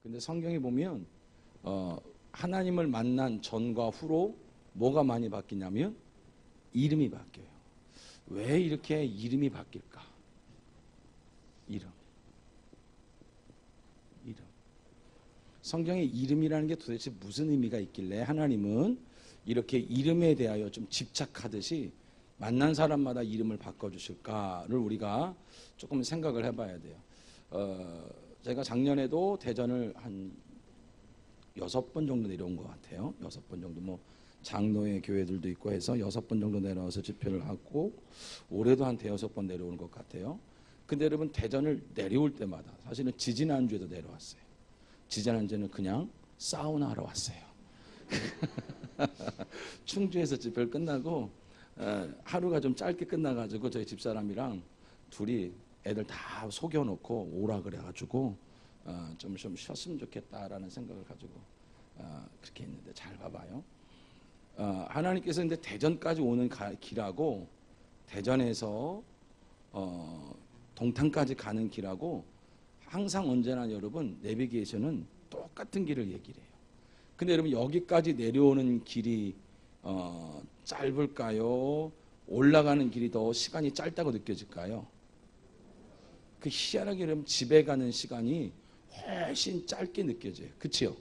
근데 성경에 보면 하나님을 만난 전과 후로 뭐가 많이 바뀌냐면 이름이 바뀌어요. 왜 이렇게 이름이 바뀔까? 이름. 성경에 이름이라는 게 도대체 무슨 의미가 있길래 하나님은 이렇게 이름에 대하여 좀 집착하듯이 만난 사람마다 이름을 바꿔주실까를 우리가 조금 생각을 해봐야 돼요. 제가 작년에도 대전을 한 6번 정도 내려온 것 같아요. 6번 정도, 뭐 장로회 교회들도 있고 해서 6번 정도 내려와서 집회를 하고, 올해도 한 5번 내려오는 것 같아요. 근데 여러분, 대전을 내려올 때마다 사실은 지지난주에도 내려왔어요. 지지난주에는 그냥 사우나 하러 왔어요. 충주에서 집회를 끝나고 하루가 좀 짧게 끝나가지고 저희 집사람이랑 둘이 애들 다 속여놓고 오라 그래가지고 좀 쉬었으면 좋겠다라는 생각을 가지고 그렇게 했는데, 잘 봐봐요. 하나님께서 근데 대전까지 오는 길하고 대전에서 동탄까지 가는 길하고 항상 언제나 여러분 내비게이션은 똑같은 길을 얘기를 해요. 근데 여러분, 여기까지 내려오는 길이 짧을까요? 올라가는 길이 더 시간이 짧다고 느껴질까요? 그 희한하게 여러분, 집에 가는 시간이 훨씬 짧게 느껴져요. 그치요?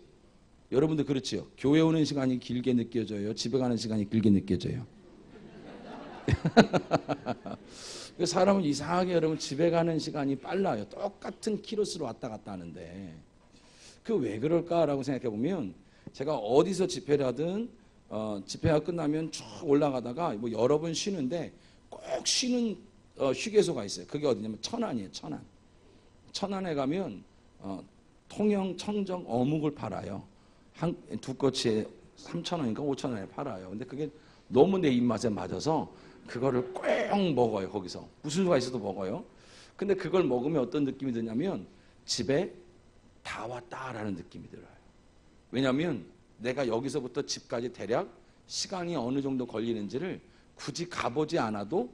여러분도 그렇지요? 교회 오는 시간이 길게 느껴져요? 집에 가는 시간이 길게 느껴져요? 사람은 이상하게 여러분, 집에 가는 시간이 빨라요. 똑같은 키로수로 왔다 갔다 하는데 그 왜 그럴까라고 생각해 보면, 제가 어디서 집회를 하든 집회가 끝나면 쭉 올라가다가 뭐 여러 번 쉬는데 꼭 쉬는 휴게소가 있어요. 그게 어디냐면 천안이에요. 천안에 가면 통영 청정 어묵을 팔아요. 두 꼬치에 3,000원인가 5,000원에 팔아요. 근데 그게 너무 내 입맛에 맞아서 그거를 꼭 먹어요. 거기서 무슨 수가 있어도 먹어요. 근데 그걸 먹으면 어떤 느낌이 드냐면 집에 다 왔다라는 느낌이 들어요. 왜냐하면 내가 여기서부터 집까지 대략 시간이 어느 정도 걸리는지를 굳이 가보지 않아도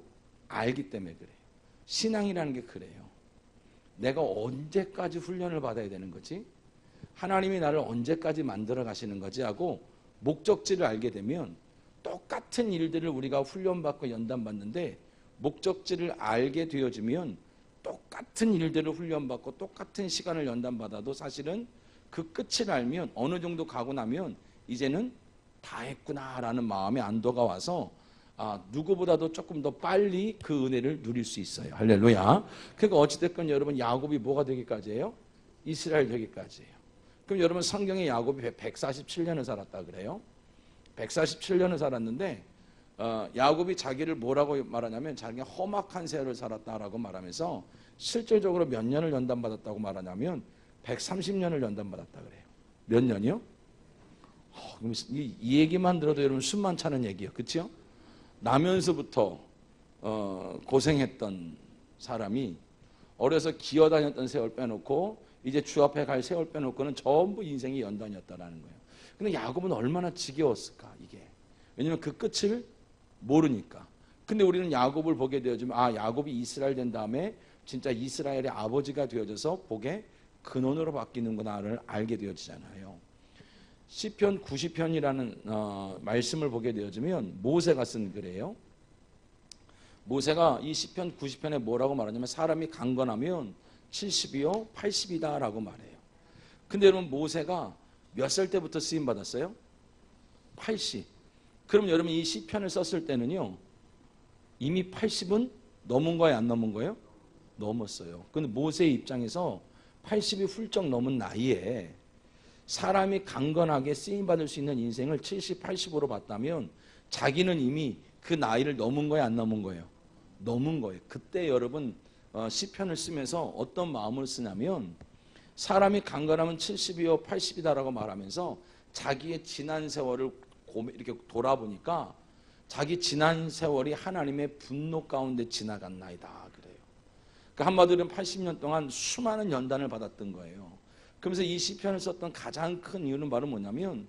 알기 때문에 그래요. 신앙이라는 게 그래요. 내가 언제까지 훈련을 받아야 되는 거지? 하나님이 나를 언제까지 만들어 가시는 거지? 하고 목적지를 알게 되면, 똑같은 일들을 우리가 훈련받고 연단받는데 목적지를 알게 되어지면 똑같은 일들을 훈련받고 똑같은 시간을 연단받아도 사실은 그 끝을 알면, 어느 정도 가고 나면 이제는 다 했구나라는 마음의 안도가 와서 누구보다도 조금 더 빨리 그 은혜를 누릴 수 있어요. 할렐루야. 그러니까 어찌됐건 여러분, 야곱이 뭐가 되기까지예요? 이스라엘 되기까지예요. 그럼 여러분, 성경에 야곱이 147년을 살았다 그래요. 147년을 살았는데 야곱이 자기를 뭐라고 말하냐면 자기가 험악한 세월을 살았다라고 말하면서, 실질적으로 몇 년을 연단받았다고 말하냐면 130년을 연단받았다 그래요. 몇 년이요? 이 얘기만 들어도 여러분 숨만 차는 얘기예요. 그렇죠? 나면서부터 고생했던 사람이 어려서 기어다녔던 세월 빼놓고 이제 주 앞에 갈 세월 빼놓고는 전부 인생이 연단이었다라는 거예요. 근데 야곱은 얼마나 지겨웠을까 이게. 왜냐하면 그 끝을 모르니까. 근데 우리는 야곱을 보게 되어지면 야곱이 이스라엘 된 다음에 진짜 이스라엘의 아버지가 되어져서 복의 근원으로 바뀌는구나를 알게 되어지잖아요. 시편 90편이라는 말씀을 보게 되어지면 모세가 쓴 글이에요. 모세가 이 시편 90편에 뭐라고 말하냐면, 사람이 강건하면 70이요 80이다 라고 말해요. 근데 여러분, 모세가 몇 살 때부터 쓰임 받았어요? 80. 그럼 여러분, 이 시편을 썼을 때는요, 이미 80은 넘은 거예요, 안 넘은 거예요? 넘었어요. 근데 모세의 입장에서 80이 훌쩍 넘은 나이에 사람이 강건하게 쓰임받을 수 있는 인생을 70, 80으로 봤다면 자기는 이미 그 나이를 넘은 거예요, 안 넘은 거예요? 넘은 거예요. 그때 여러분, 시편을 쓰면서 어떤 마음을 쓰냐면, 사람이 강건하면 70이요 80이다라고 말하면서 자기의 지난 세월을 이렇게 돌아보니까 자기 지난 세월이 하나님의 분노 가운데 지나간 나이다 그래요. 그러니까 한마디로 80년 동안 수많은 연단을 받았던 거예요. 그러면서 이 시편을 썼던 가장 큰 이유는 바로 뭐냐면,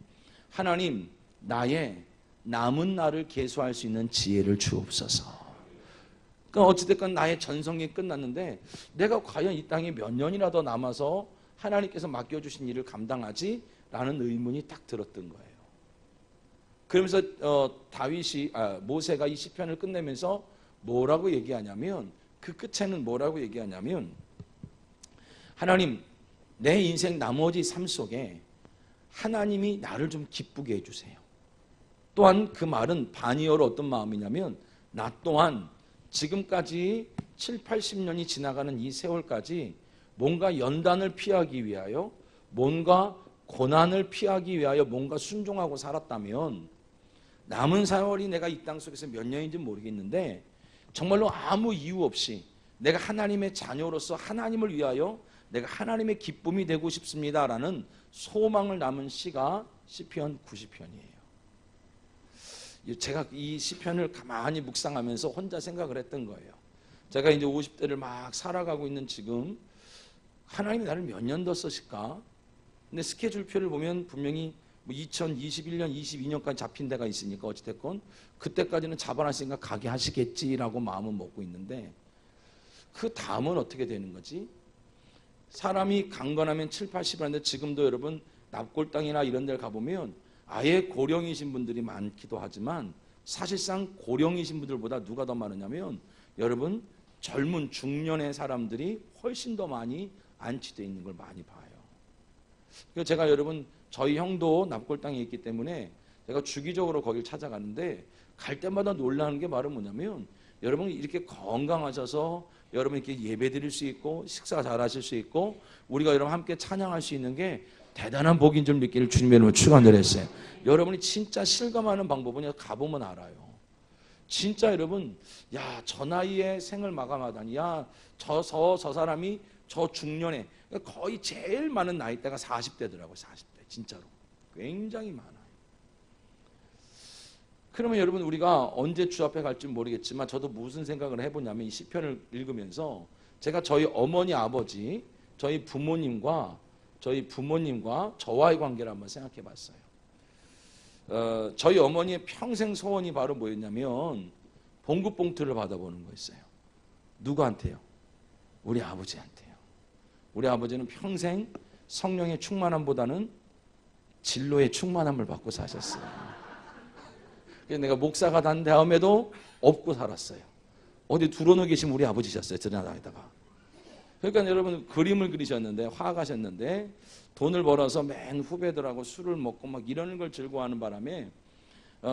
하나님, 나의 남은 날을 계수할 수 있는 지혜를 주옵소서. 그러니까 어찌됐건 나의 전성이 끝났는데 내가 과연 이 땅에 몇 년이나 더 남아서 하나님께서 맡겨주신 일을 감당하지? 라는 의문이 딱 들었던 거예요. 그러면서 모세가 이 시편을 끝내면서 뭐라고 얘기하냐면, 그 끝에는 뭐라고 얘기하냐면, 하나님, 내 인생 나머지 삶 속에 하나님이 나를 좀 기쁘게 해주세요. 또한 그 말은 반이어로 어떤 마음이냐면, 나 또한 지금까지 7, 80년이 지나가는 이 세월까지 뭔가 연단을 피하기 위하여, 뭔가 고난을 피하기 위하여 뭔가 순종하고 살았다면 남은 세월이 내가 이 땅 속에서 몇 년인지 모르겠는데 정말로 아무 이유 없이 내가 하나님의 자녀로서 하나님을 위하여 내가 하나님의 기쁨이 되고 싶습니다라는 소망을 담은 시가 시편 90편이에요. 제가 이 시편을 가만히 묵상하면서 혼자 생각을 했던 거예요. 제가 이제 50대를 막 살아가고 있는 지금 하나님이 나를 몇 년 더 쓰실까? 근데 스케줄표를 보면 분명히 2021년, 22년까지 잡힌 데가 있으니까 어찌됐건 그때까지는 잡아놨으니까 가게 하시겠지라고 마음은 먹고 있는데 그 다음은 어떻게 되는 거지? 사람이 강건하면 7, 80을 하는데 지금도 여러분 납골당이나 이런 데를 가보면 아예 고령이신 분들이 많기도 하지만 사실상 고령이신 분들보다 누가 더 많으냐면 여러분 젊은 중년의 사람들이 훨씬 더 많이 안치되어 있는 걸 많이 봐요. 그래서 제가 여러분 저희 형도 납골당에 있기 때문에 제가 주기적으로 거기를 찾아가는데 갈 때마다 놀라는 게 바로 뭐냐면 여러분 이렇게 건강하셔서 여러분 이렇게 예배 드릴 수 있고 식사 잘 하실 수 있고 우리가 여러분 함께 찬양할 수 있는 게 대단한 복인 줄 믿기를 주님의 이름으로 축원드렸어요. 여러분이 진짜 실감하는 방법은 가보면 알아요. 진짜 여러분 야, 저 나이에 생을 마감하다니 야, 저 사람이 저 중년에 거의 제일 많은 나이대가 40대더라고요. 40대 진짜로 굉장히 많아요. 그러면 여러분 우리가 언제 주 앞에 갈지 모르겠지만 저도 무슨 생각을 해보냐면 이 시편을 읽으면서 제가 저희 어머니 아버지 저희 부모님과 저와의 관계를 한번 생각해 봤어요. 저희 어머니의 평생 소원이 바로 뭐였냐면 봉급 봉투를 받아보는 거였어요. 누구한테요? 우리 아버지한테요. 우리 아버지는 평생 성령의 충만함보다는 진로의 충만함을 받고 사셨어요. 그래서 내가 목사가 된 다음에도 없고 살았어요. 어디 두로너 계시면 우리 아버지셨어요. 지나다니다가. 그러니까 여러분 그림을 그리셨는데 화가셨는데 돈을 벌어서 맨 후배들하고 술을 먹고 막 이러는 걸 즐거워하는 바람에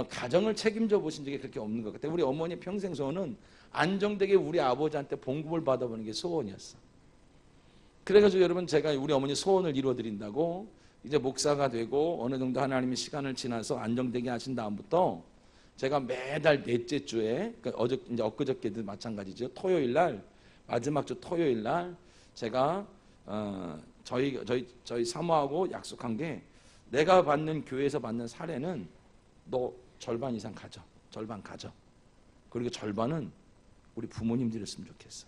가정을 책임져 보신 적이 그렇게 없는 것 같아요. 우리 어머니 평생 소원은 안정되게 우리 아버지한테 봉급을 받아보는 게 소원이었어. 그래가지고 여러분 제가 우리 어머니 소원을 이루어드린다고 이제 목사가 되고 어느 정도 하나님의 시간을 지나서 안정되게 하신 다음부터 제가 매달 넷째 주에 이제 엊그저께도 마찬가지죠. 토요일 날 마지막 주 토요일 날 제가 저희 사모하고 약속한 게 내가 받는 교회에서 받는 사례는 너 절반 이상 가져. 절반 가져. 그리고 절반은 우리 부모님 드렸으면 좋겠어.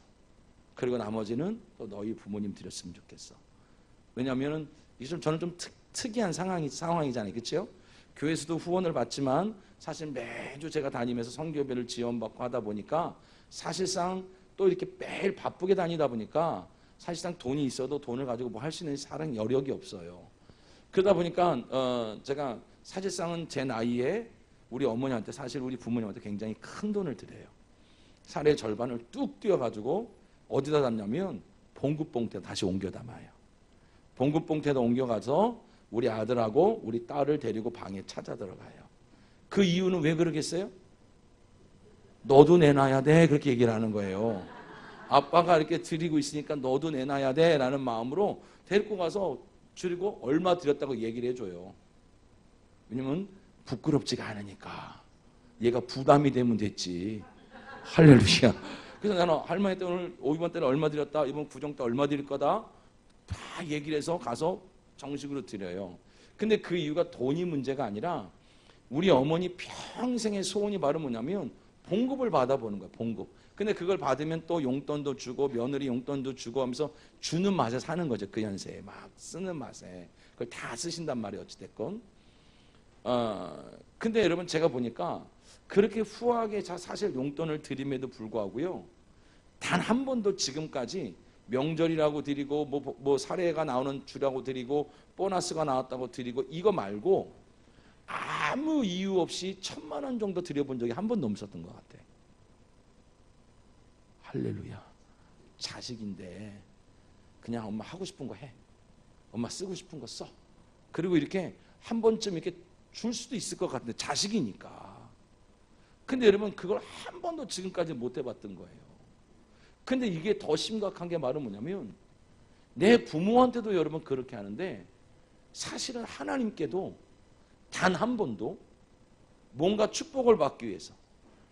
그리고 나머지는 또 너희 부모님 드렸으면 좋겠어. 왜냐하면 이게 저는 좀 특이한 상황이잖아요. 그렇죠? 교회에서도 후원을 받지만 사실 매주 제가 다니면서 선교회를 지원받고 하다 보니까 사실상 또 이렇게 매일 바쁘게 다니다 보니까 사실상 돈이 있어도 돈을 가지고 뭐 할 수 있는 사랑 여력이 없어요. 그러다 보니까 제가 사실상은 제 나이에 우리 어머니한테 사실 우리 부모님한테 굉장히 큰 돈을 드려요. 사례의 절반을 뚝 띄워가지고 어디다 담냐면 봉급봉투에 다시 옮겨 담아요. 봉급봉투에다 옮겨가서 우리 아들하고 우리 딸을 데리고 방에 찾아 들어가요. 그 이유는 왜 그러겠어요? 너도 내놔야 돼 그렇게 얘기를 하는 거예요. 아빠가 이렇게 드리고 있으니까 너도 내놔야 돼 라는 마음으로 데리고 가서 줄이고 얼마 드렸다고 얘기를 해줘요. 왜냐면 부끄럽지가 않으니까 얘가 부담이 되면 됐지. 할렐루야. 그래서 나는 할머니 때 오늘 5번 때는 얼마 드렸다, 이번 구정 때 얼마 드릴 거다 다 얘기를 해서 가서 정식으로 드려요. 근데 그 이유가 돈이 문제가 아니라 우리 어머니 평생의 소원이 바로 뭐냐면 봉급을 받아보는 거예요. 봉급. 근데 그걸 받으면 또 용돈도 주고 며느리 용돈도 주고 하면서 주는 맛에 사는 거죠. 그 연세에 막 쓰는 맛에 그걸 다 쓰신단 말이에요. 어찌됐건. 근데 여러분 제가 보니까 그렇게 후하게 사실 용돈을 드림에도 불구하고요. 단 한 번도 지금까지 명절이라고 드리고 뭐 사례가 나오는 주라고 드리고 보너스가 나왔다고 드리고 이거 말고 아무 이유 없이 1,000만 원 정도 드려본 적이 한 번도 없었던 것 같아. 할렐루야. 자식인데 그냥 엄마 하고 싶은 거 해. 엄마 쓰고 싶은 거 써. 그리고 이렇게 한 번쯤 이렇게 줄 수도 있을 것 같은데 자식이니까. 근데 여러분 그걸 한 번도 지금까지 못 해봤던 거예요. 근데 이게 더 심각한 게 말은 뭐냐면 내 부모한테도 여러분 그렇게 하는데 사실은 하나님께도 단 한 번도 뭔가 축복을 받기 위해서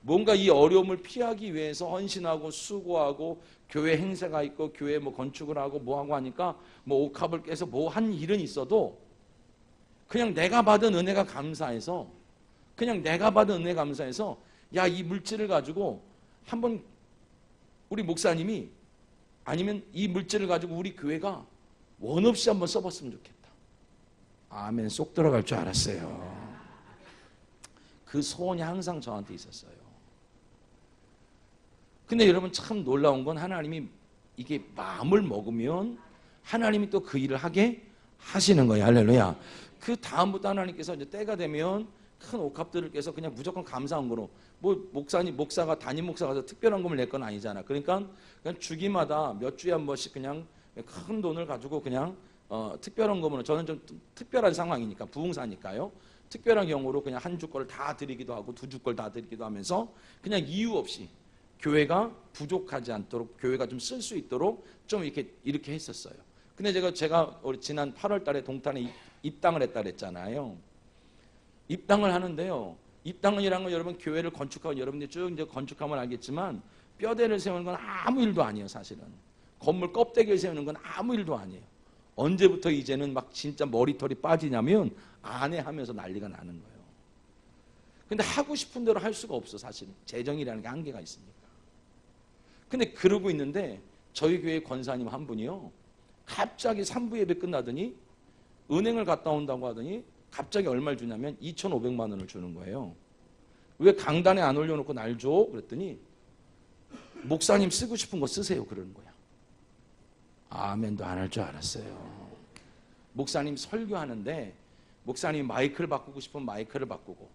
뭔가 이 어려움을 피하기 위해서 헌신하고 수고하고 교회 행사가 있고 교회 뭐 건축을 하고 뭐 하고 하니까 뭐 옥합을 깨서 뭐 한 일은 있어도 그냥 내가 받은 은혜가 감사해서 야, 이 물질을 가지고 한번 우리 목사님이 아니면 이 물질을 가지고 우리 교회가 원 없이 한번 써봤으면 좋겠다. 아멘. 쏙 들어갈 줄 알았어요. 그 소원이 항상 저한테 있었어요. 근데 여러분 참 놀라운 건 하나님이 이게 마음을 먹으면 하나님이 또 그 일을 하게 하시는 거예요. 할렐루야. 그 다음부터 하나님께서 이제 때가 되면 큰 옥합들을 깨서 그냥 무조건 감사한 거로 뭐 목사가 담임 목사가 특별한 금을 낼 건 아니잖아. 그러니까 그냥 주기마다 몇 주에 한 번씩 그냥 큰 돈을 가지고 그냥 특별한 거면 저는 좀 특별한 상황이니까 부흥사니까요. 특별한 경우로 그냥 한 주 거를 다 드리기도 하고 두 주 걸 다 드리기도 하면서 그냥 이유 없이 교회가 부족하지 않도록 교회가 좀 쓸 수 있도록 좀 이렇게 했었어요. 근데 제가 우리 지난 8월 달에 동탄에 입당을 했다 그랬잖아요. 입당을 하는데요. 입당이라는 건 여러분 교회를 건축하고 여러분들이 쭉 이제 건축하면 알겠지만 뼈대를 세우는 건 아무 일도 아니에요, 사실은. 건물 껍데기를 세우는 건 아무 일도 아니에요. 언제부터 이제는 막 진짜 머리털이 빠지냐면 안 해 하면서 난리가 나는 거예요. 근데 하고 싶은 대로 할 수가 없어, 사실은. 재정이라는 게 한계가 있으니까. 근데 그러고 있는데 저희 교회 권사님 한 분이요. 갑자기 3부 예배 끝나더니 은행을 갔다 온다고 하더니 갑자기 얼마를 주냐면 2,500만 원을 주는 거예요. 왜 강단에 안 올려놓고 날 줘? 그랬더니 목사님 쓰고 싶은 거 쓰세요. 그러는 거야. 아멘도 안 할 줄 알았어요. 목사님 설교하는데 목사님이 마이크를 바꾸고 싶으면 마이크를 바꾸고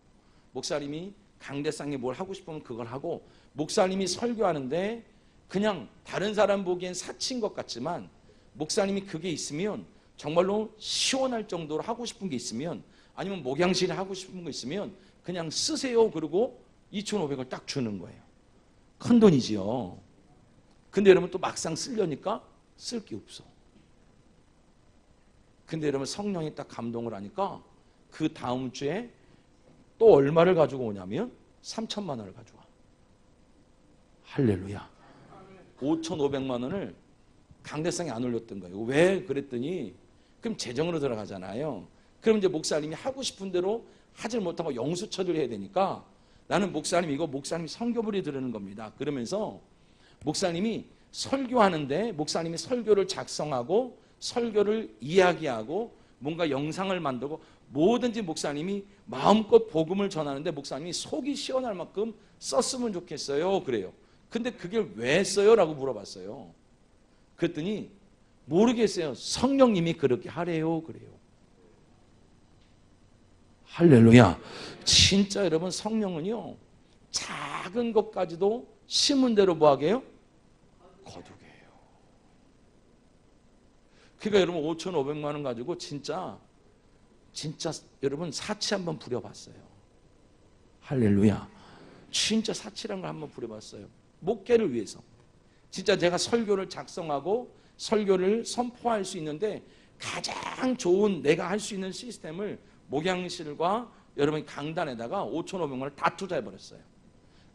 목사님이 강대상에 뭘 하고 싶으면 그걸 하고 목사님이 설교하는데 그냥 다른 사람 보기엔 사치인 것 같지만 목사님이 그게 있으면 정말로 시원할 정도로 하고 싶은 게 있으면 아니면 목양실에 하고 싶은 거 있으면 그냥 쓰세요. 그러고 2,500을 딱 주는 거예요. 큰 돈이지요. 근데 여러분 또 막상 쓰려니까 쓸 게 없어. 근데 여러분 성령이 딱 감동을 하니까 그 다음 주에 또 얼마를 가지고 오냐면 3,000만 원을 가져와. 할렐루야. 5,500만 원을 강대상에 안 올렸던 거예요. 왜? 그랬더니 그럼 재정으로 들어가잖아요. 그럼 이제 목사님이 하고 싶은 대로 하질 못하고 영수 처리를 해야 되니까 나는 목사님 이거 목사님이 성교불이 들으는 겁니다. 그러면서 목사님이 설교하는데 목사님이 설교를 작성하고 설교를 이야기하고 뭔가 영상을 만들고 뭐든지 목사님이 마음껏 복음을 전하는데 목사님이 속이 시원할 만큼 썼으면 좋겠어요. 그래요. 근데 그게 왜 써요? 라고 물어봤어요. 그랬더니 모르겠어요. 성령님이 그렇게 하래요. 그래요. 할렐루야. 진짜 여러분 성령은요. 작은 것까지도 심은 대로 뭐하게 해요? 거두게 해요. 그러니까 여러분 5,500만 원 가지고 진짜 여러분 사치 한번 부려봤어요. 할렐루야. 진짜 사치란 걸 한번 부려봤어요. 목회를 위해서. 진짜 제가 설교를 작성하고 설교를 선포할 수 있는데 가장 좋은 내가 할 수 있는 시스템을 목양실과 여러분 강단에다가 5,500만 원을 다 투자해버렸어요.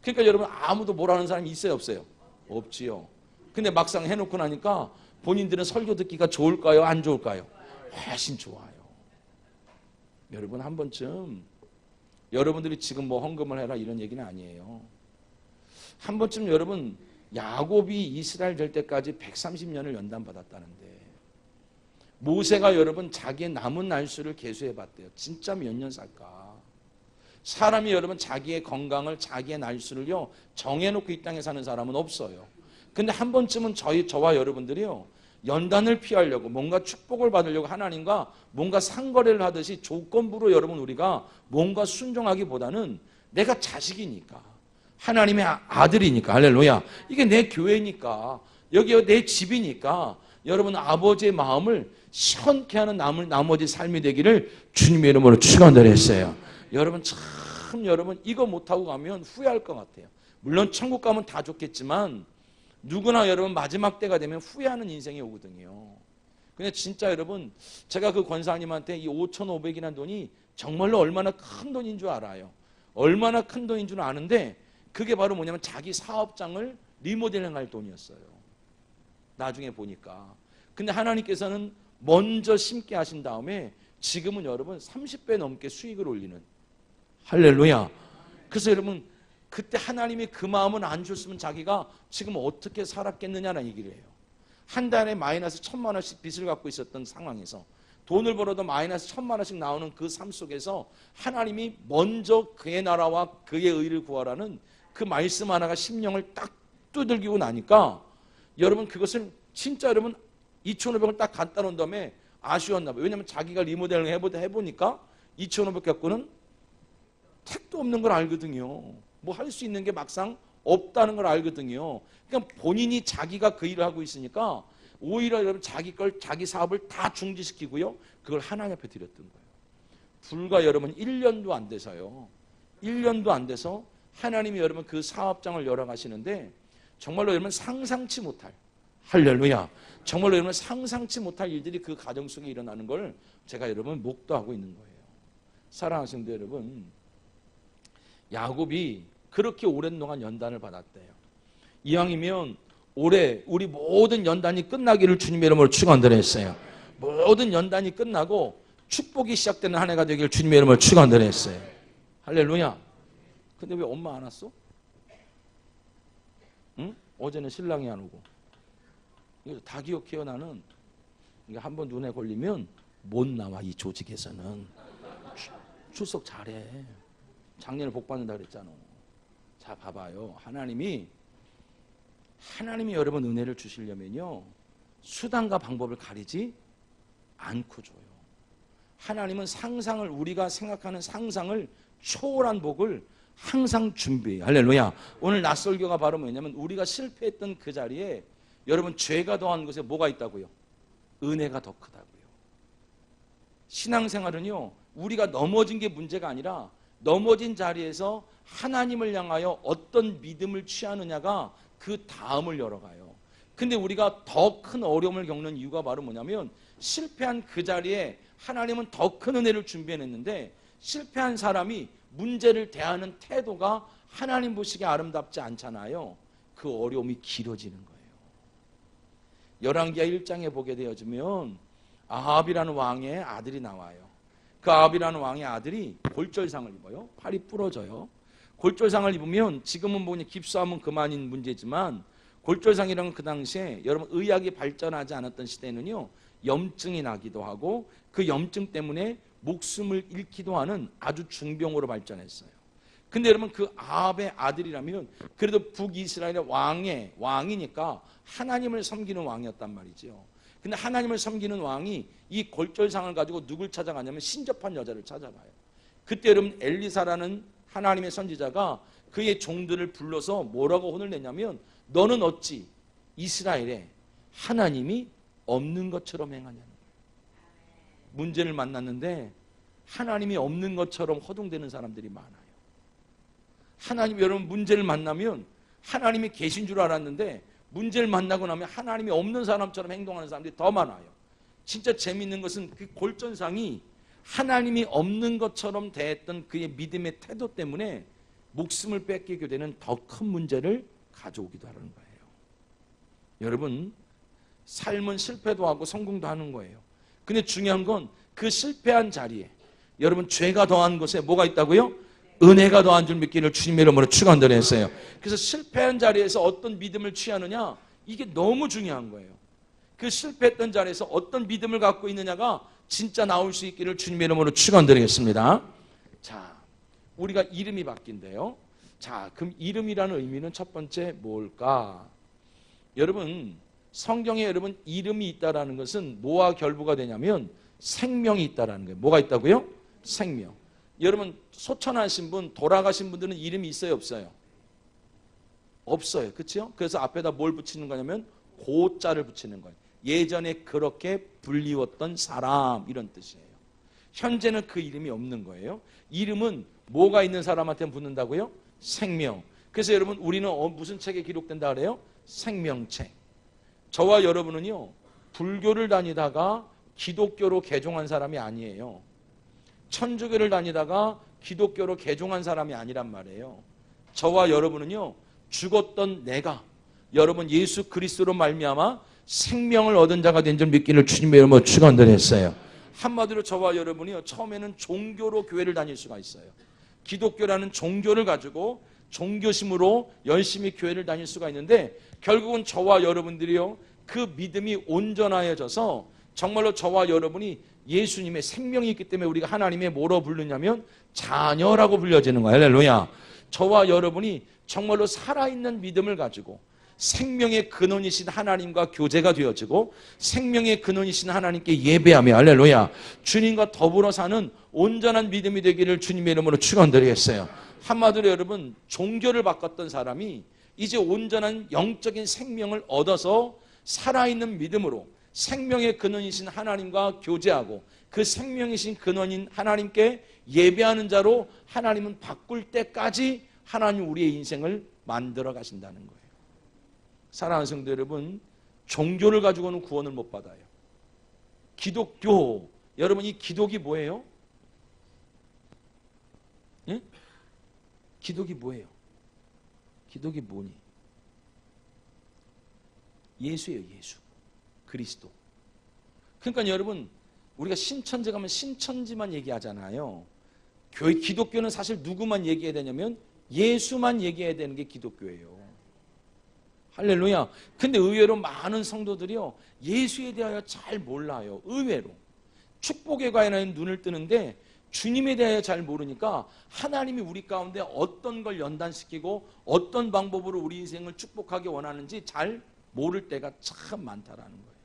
그러니까 여러분 아무도 뭐라는 사람이 있어요? 없어요? 없지요. 근데 막상 해놓고 나니까 본인들은 설교 듣기가 좋을까요? 안 좋을까요? 훨씬 좋아요. 여러분 한 번쯤 여러분들이 지금 뭐 헌금을 해라 이런 얘기는 아니에요. 한 번쯤 여러분 야곱이 이스라엘 될 때까지 130년을 연단받았다는데 모세가 여러분 자기의 남은 날수를 계수해 봤대요. 진짜 몇 년 살까? 사람이 여러분 자기의 건강을 자기의 날수를요 정해놓고 이 땅에 사는 사람은 없어요. 근데 한 번쯤은 저와 여러분들이요, 연단을 피하려고 뭔가 축복을 받으려고 하나님과 뭔가 상거래를 하듯이 조건부로 여러분 우리가 뭔가 순종하기보다는 내가 자식이니까, 하나님의 아들이니까, 할렐루야, 이게 내 교회니까, 여기가 내 집이니까 여러분 아버지의 마음을 시원케 하는 나머지 삶이 되기를 주님의 이름으로 축원드렸어요. 여러분 참 여러분 이거 못하고 가면 후회할 것 같아요. 물론 천국 가면 다 좋겠지만 누구나 여러분 마지막 때가 되면 후회하는 인생이 오거든요. 근데 진짜 여러분 제가 그 권사님한테 이 5,500이라는 돈이 정말로 얼마나 큰 돈인 줄 알아요. 얼마나 큰 돈인 줄 아는데 그게 바로 뭐냐면 자기 사업장을 리모델링할 돈이었어요. 나중에 보니까. 근데 하나님께서는 먼저 심게 하신 다음에 지금은 여러분 30배 넘게 수익을 올리는, 할렐루야. 그래서 여러분 그때 하나님이 그 마음을 안 줬으면 자기가 지금 어떻게 살았겠느냐는 얘기를 해요. 한 달에 마이너스 1,000만 원씩 빚을 갖고 있었던 상황에서 돈을 벌어도 마이너스 1,000만 원씩 나오는 그 삶 속에서 하나님이 먼저 그의 나라와 그의 의를 구하라는 그 말씀 하나가 심령을 딱 두들기고 나니까 여러분 그것을 진짜 여러분 2,500을 딱 갖다 놓은 다음에 아쉬웠나 봐요. 왜냐하면 자기가 리모델링 해보니까 2,500 갖고는 택도 없는 걸 알거든요. 뭐 할 수 있는 게 막상 없다는 걸 알거든요. 그러니까 본인이 자기가 그 일을 하고 있으니까 오히려 여러분 자기 사업을 다 중지시키고요. 그걸 하나님 앞에 드렸던 거예요. 불과 여러분 1년도 안 돼서요. 1년도 안 돼서 하나님이 여러분 그 사업장을 열어가시는데 정말로 여러분 상상치 못할, 할렐루야, 정말로 여러분 상상치 못할 일들이 그 가정 속에 일어나는 걸 제가 여러분 목도하고 있는 거예요. 사랑하시는 여러분, 야곱이 그렇게 오랜 동안 연단을 받았대요. 이왕이면 올해 우리 모든 연단이 끝나기를 주님의 이름으로 축원드렸어요. 모든 연단이 끝나고 축복이 시작되는 한 해가 되기를 주님의 이름으로 축원드렸어요. 할렐루야. 근데 왜 엄마 안 왔어? 응? 어제는 신랑이 안 오고. 이거 다 기억해요. 나는 이게 한번 눈에 걸리면 못 나와. 이 조직에서는 출석 잘해. 작년에 복 받는다 그랬잖아. 자, 봐봐요. 하나님이 여러분 은혜를 주시려면요, 수단과 방법을 가리지 않고 줘요. 하나님은 상상을, 우리가 생각하는 상상을 초월한 복을 항상 준비해요. 할렐루야. 오늘 낯설교가 바로 뭐냐면 우리가 실패했던 그 자리에 여러분 죄가 더한 것에 뭐가 있다고요? 은혜가 더 크다고요. 신앙생활은요, 우리가 넘어진 게 문제가 아니라 넘어진 자리에서 하나님을 향하여 어떤 믿음을 취하느냐가 그 다음을 열어가요. 근데 우리가 더 큰 어려움을 겪는 이유가 바로 뭐냐면 실패한 그 자리에 하나님은 더 큰 은혜를 준비해냈는데 실패한 사람이 문제를 대하는 태도가 하나님 보시기에 아름답지 않잖아요. 그 어려움이 길어지는 거예요. 열왕기하 1장에 보게 되어지면 아합이라는 왕의 아들이 나와요. 그 아합이라는 왕의 아들이 골절상을 입어요. 팔이 부러져요. 골절상을 입으면 지금은 뭐냐 깁스하면 그만인 문제지만 골절상이라는 그 당시에 여러분 의학이 발전하지 않았던 시대에는요, 염증이 나기도 하고 그 염증 때문에 목숨을 잃기도 하는 아주 중병으로 발전했어요. 근데 여러분 그 아합의 아들이라면 그래도 북이스라엘의 왕이니까 하나님을 섬기는 왕이었단 말이죠. 근데 하나님을 섬기는 왕이 이 골절상을 가지고 누굴 찾아가냐면 신접한 여자를 찾아가요. 그때 여러분 엘리사라는 하나님의 선지자가 그의 종들을 불러서 뭐라고 혼을 내냐면 너는 어찌 이스라엘에 하나님이 없는 것처럼 행하냐는 거예요. 문제를 만났는데 하나님이 없는 것처럼 허둥대는 사람들이 많아요. 하나님, 여러분 문제를 만나면 하나님이 계신 줄 알았는데 문제를 만나고 나면 하나님이 없는 사람처럼 행동하는 사람들이 더 많아요. 진짜 재미있는 것은 그 골전상이 하나님이 없는 것처럼 대했던 그의 믿음의 태도 때문에 목숨을 뺏기게 되는 더 큰 문제를 가져오기도 하는 거예요. 여러분, 삶은 실패도 하고 성공도 하는 거예요. 근데 중요한 건 그 실패한 자리에 여러분 죄가 더한 것에 뭐가 있다고요? 은혜가 더한 줄 믿기를 주님의 이름으로 축원드렸어요. 그래서 실패한 자리에서 어떤 믿음을 취하느냐, 이게 너무 중요한 거예요. 그 실패했던 자리에서 어떤 믿음을 갖고 있느냐가 진짜 나올 수 있기를 주님의 이름으로 축원드리겠습니다. 자, 우리가 이름이 바뀐대요. 자, 그럼 이름이라는 의미는 첫 번째 뭘까? 여러분 성경에 여러분 이름이 있다라는 것은 뭐와 결부가 되냐면 생명이 있다라는 거예요. 뭐가 있다고요? 생명. 여러분 소천하신 분, 돌아가신 분들은 이름이 있어요, 없어요? 없어요. 그렇죠? 그래서 앞에다 뭘 붙이는 거냐면 고자를 붙이는 거예요. 예전에 그렇게 불리웠던 사람 이런 뜻이에요. 현재는 그 이름이 없는 거예요. 이름은 뭐가 있는 사람한테 붙는다고요? 생명. 그래서 여러분 우리는 무슨 책에 기록된다 그래요? 생명책. 저와 여러분은요 불교를 다니다가 기독교로 개종한 사람이 아니에요. 천주교를 다니다가 기독교로 개종한 사람이 아니란 말이에요. 저와 여러분은요 죽었던 내가 여러분 예수 그리스도로 말미암아 생명을 얻은 자가 된 줄 믿기를 주님의 이름으로 축원드렸어요. 한마디로 저와 여러분이요 처음에는 종교로 교회를 다닐 수가 있어요. 기독교라는 종교를 가지고 종교심으로 열심히 교회를 다닐 수가 있는데 결국은 저와 여러분들이요 그 믿음이 온전하여져서 정말로 저와 여러분이 예수님의 생명이 있기 때문에 우리가 하나님의 뭐로 부르냐면 자녀라고 불려지는 거예요. 할렐루야. 저와 여러분이 정말로 살아있는 믿음을 가지고 생명의 근원이신 하나님과 교제가 되어지고 생명의 근원이신 하나님께 예배하며 할렐루야 주님과 더불어 사는 온전한 믿음이 되기를 주님의 이름으로 축원드리겠어요. 한마디로 여러분 종교를 바꿨던 사람이 이제 온전한 영적인 생명을 얻어서 살아있는 믿음으로 생명의 근원이신 하나님과 교제하고 그 생명이신 근원인 하나님께 예배하는 자로 하나님은 바꿀 때까지 하나님 우리의 인생을 만들어 가신다는 거예요. 사랑하는 성도 여러분, 종교를 가지고는 구원을 못 받아요. 기독교, 여러분 이 기독이 뭐예요? 예? 기독이 뭐예요? 기독이 뭐니? 예수예요, 예수. 그리스도. 그러니까 여러분 우리가 신천지 가면 신천지만 얘기하잖아요. 교회 기독교는 사실 누구만 얘기해야 되냐면 예수만 얘기해야 되는 게 기독교예요. 할렐루야. 근데 의외로 많은 성도들이요 예수에 대하여 잘 몰라요. 의외로 축복에 관한 눈을 뜨는데 주님에 대하여 잘 모르니까 하나님이 우리 가운데 어떤 걸 연단시키고 어떤 방법으로 우리 인생을 축복하기 원하는지 잘 모를 때가 참 많다라는 거예요.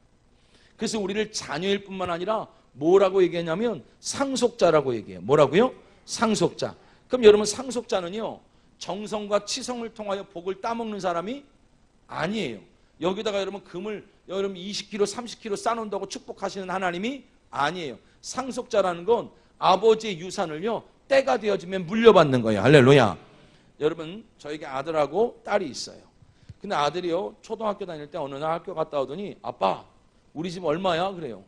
그래서 우리를 자녀일 뿐만 아니라 뭐라고 얘기하냐면 상속자라고 얘기해요. 뭐라고요? 상속자. 그럼 여러분 상속자는요 정성과 치성을 통하여 복을 따먹는 사람이 아니에요. 여기다가 여러분 금을 여러분 20kg, 30kg 쌓아놓는다고 축복하시는 하나님이 아니에요. 상속자라는 건 아버지의 유산을요 때가 되어지면 물려받는 거예요. 할렐루야. 여러분 저에게 아들하고 딸이 있어요. 근데 아들이요 초등학교 다닐 때 어느 날 학교 갔다 오더니 아빠 우리 집 얼마야? 그래요.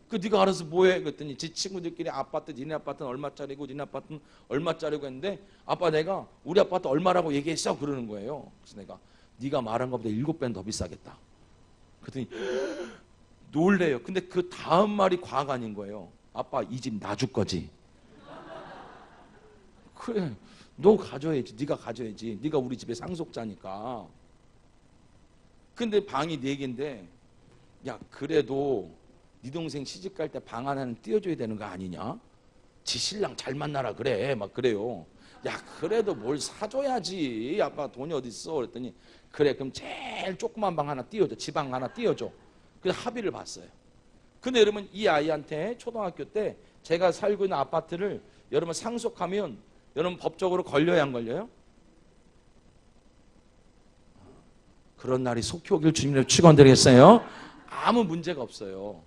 그 네가 알아서 뭐해? 그랬더니 지 친구들끼리 아파트 니네 아파트는 얼마짜리고 니네 아파트는 얼마짜리고 했는데 아빠 내가 우리 아파트 얼마라고 얘기했어? 그러는 거예요. 그래서 내가 네가 말한 것보다 7배는 더 비싸겠다. 그랬더니 놀래요. 근데 그 다음 말이 과가 아닌 거예요. 아빠 이 집 나 줄 거지? 그래 너 가져야지. 네가 가져야지. 네가 우리 집의 상속자니까. 근데 방이 4개인데 야 그래도 네 동생 시집 갈 때 방 하나는 띄워줘야 되는 거 아니냐? 지 신랑 잘 만나라 그래. 막 그래요. 야 그래도 뭘 사줘야지. 아빠 돈이 어디 있어? 그랬더니 그래 그럼 제일 조그만 방 하나 띄워줘. 지방 하나 띄워줘. 그래서 합의를 봤어요. 근데 여러분 이 아이한테 초등학교 때 제가 살고 있는 아파트를 여러분 상속하면 여러분 법적으로 걸려야 안 걸려요? 그런 날이 속히 오길 주님으로 축원드리겠어요. 아무 문제가 없어요.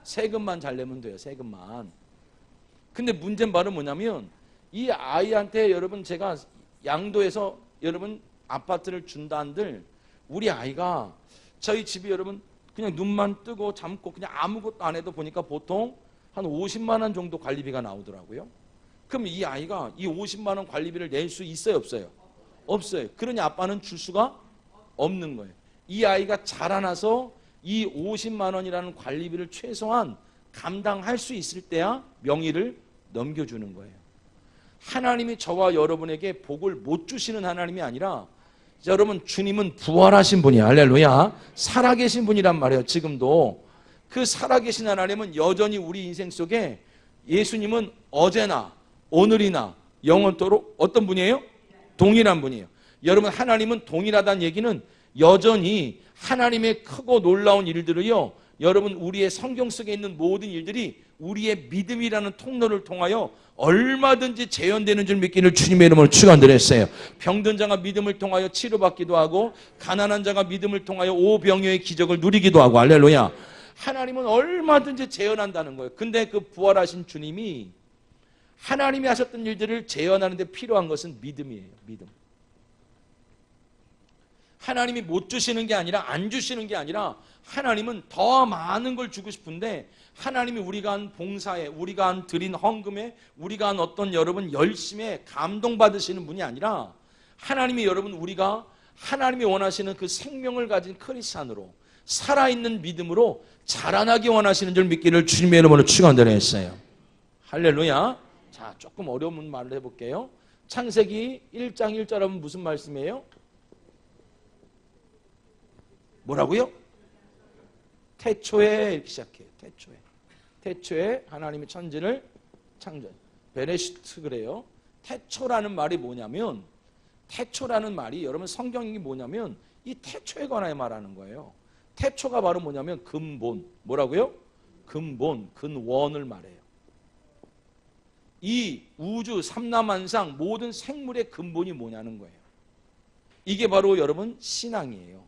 세금만 잘 내면 돼요. 세금만. 근데 문제는 바로 뭐냐면 이 아이한테 여러분 제가 양도해서 여러분 아파트를 준다 한들 우리 아이가 저희 집이 여러분 그냥 눈만 뜨고 잠고 그냥 아무것도 안 해도 보니까 보통 한 50만 원 정도 관리비가 나오더라고요. 그럼 이 아이가 이 50만 원 관리비를 낼 수 있어요? 없어요? 없어요. 그러니 아빠는 줄 수가 없는 거예요. 이 아이가 자라나서 이 50만 원이라는 관리비를 최소한 감당할 수 있을 때야 명의를 넘겨주는 거예요. 하나님이 저와 여러분에게 복을 못 주시는 하나님이 아니라 여러분 주님은 부활하신 분이야. 할렐루야. 살아계신 분이란 말이에요. 지금도 그 살아계신 하나님은 여전히 우리 인생 속에 예수님은 어제나 오늘이나 영원토록 어떤 분이에요? 동일한 분이에요. 여러분 하나님은 동일하다는 얘기는 여전히 하나님의 크고 놀라운 일들을요, 여러분 우리의 성경 속에 있는 모든 일들이 우리의 믿음이라는 통로를 통하여 얼마든지 재현되는 줄 믿기를 주님의 이름으로 축원드렸어요. 병든 자가 믿음을 통하여 치료받기도 하고 가난한 자가 믿음을 통하여 오병이어의 기적을 누리기도 하고, 할렐루야. 하나님은 얼마든지 재현한다는 거예요. 근데 그 부활하신 주님이 하나님이 하셨던 일들을 재현하는 데 필요한 것은 믿음이에요. 믿음. 하나님이 못 주시는 게 아니라, 안 주시는 게 아니라, 하나님은 더 많은 걸 주고 싶은데, 하나님이 우리가 한 봉사에, 우리가 한 드린 헌금에, 우리가 한 어떤 여러분 열심에 감동받으시는 분이 아니라, 하나님이 여러분 우리가 하나님이 원하시는 그 생명을 가진 크리스찬으로, 살아있는 믿음으로 자라나기 원하시는 줄 믿기를 주님의 이름으로 축원드렸어요. 할렐루야. 자, 조금 어려운 말을 해볼게요. 창세기 1장 1절 하면 무슨 말씀이에요? 뭐라고요? 태초에 이렇게 시작해요. 태초에 하나님이 천지를 창조. 베레시트 그래요. 태초라는 말이 뭐냐면, 태초라는 말이 여러분 성경이 뭐냐면 이 태초에 관하여 말하는 거예요. 태초가 바로 뭐냐면 근본. 뭐라고요? 근본, 근원을 말해요. 이 우주 삼라만상 모든 생물의 근본이 뭐냐는 거예요. 이게 바로 여러분 신앙이에요.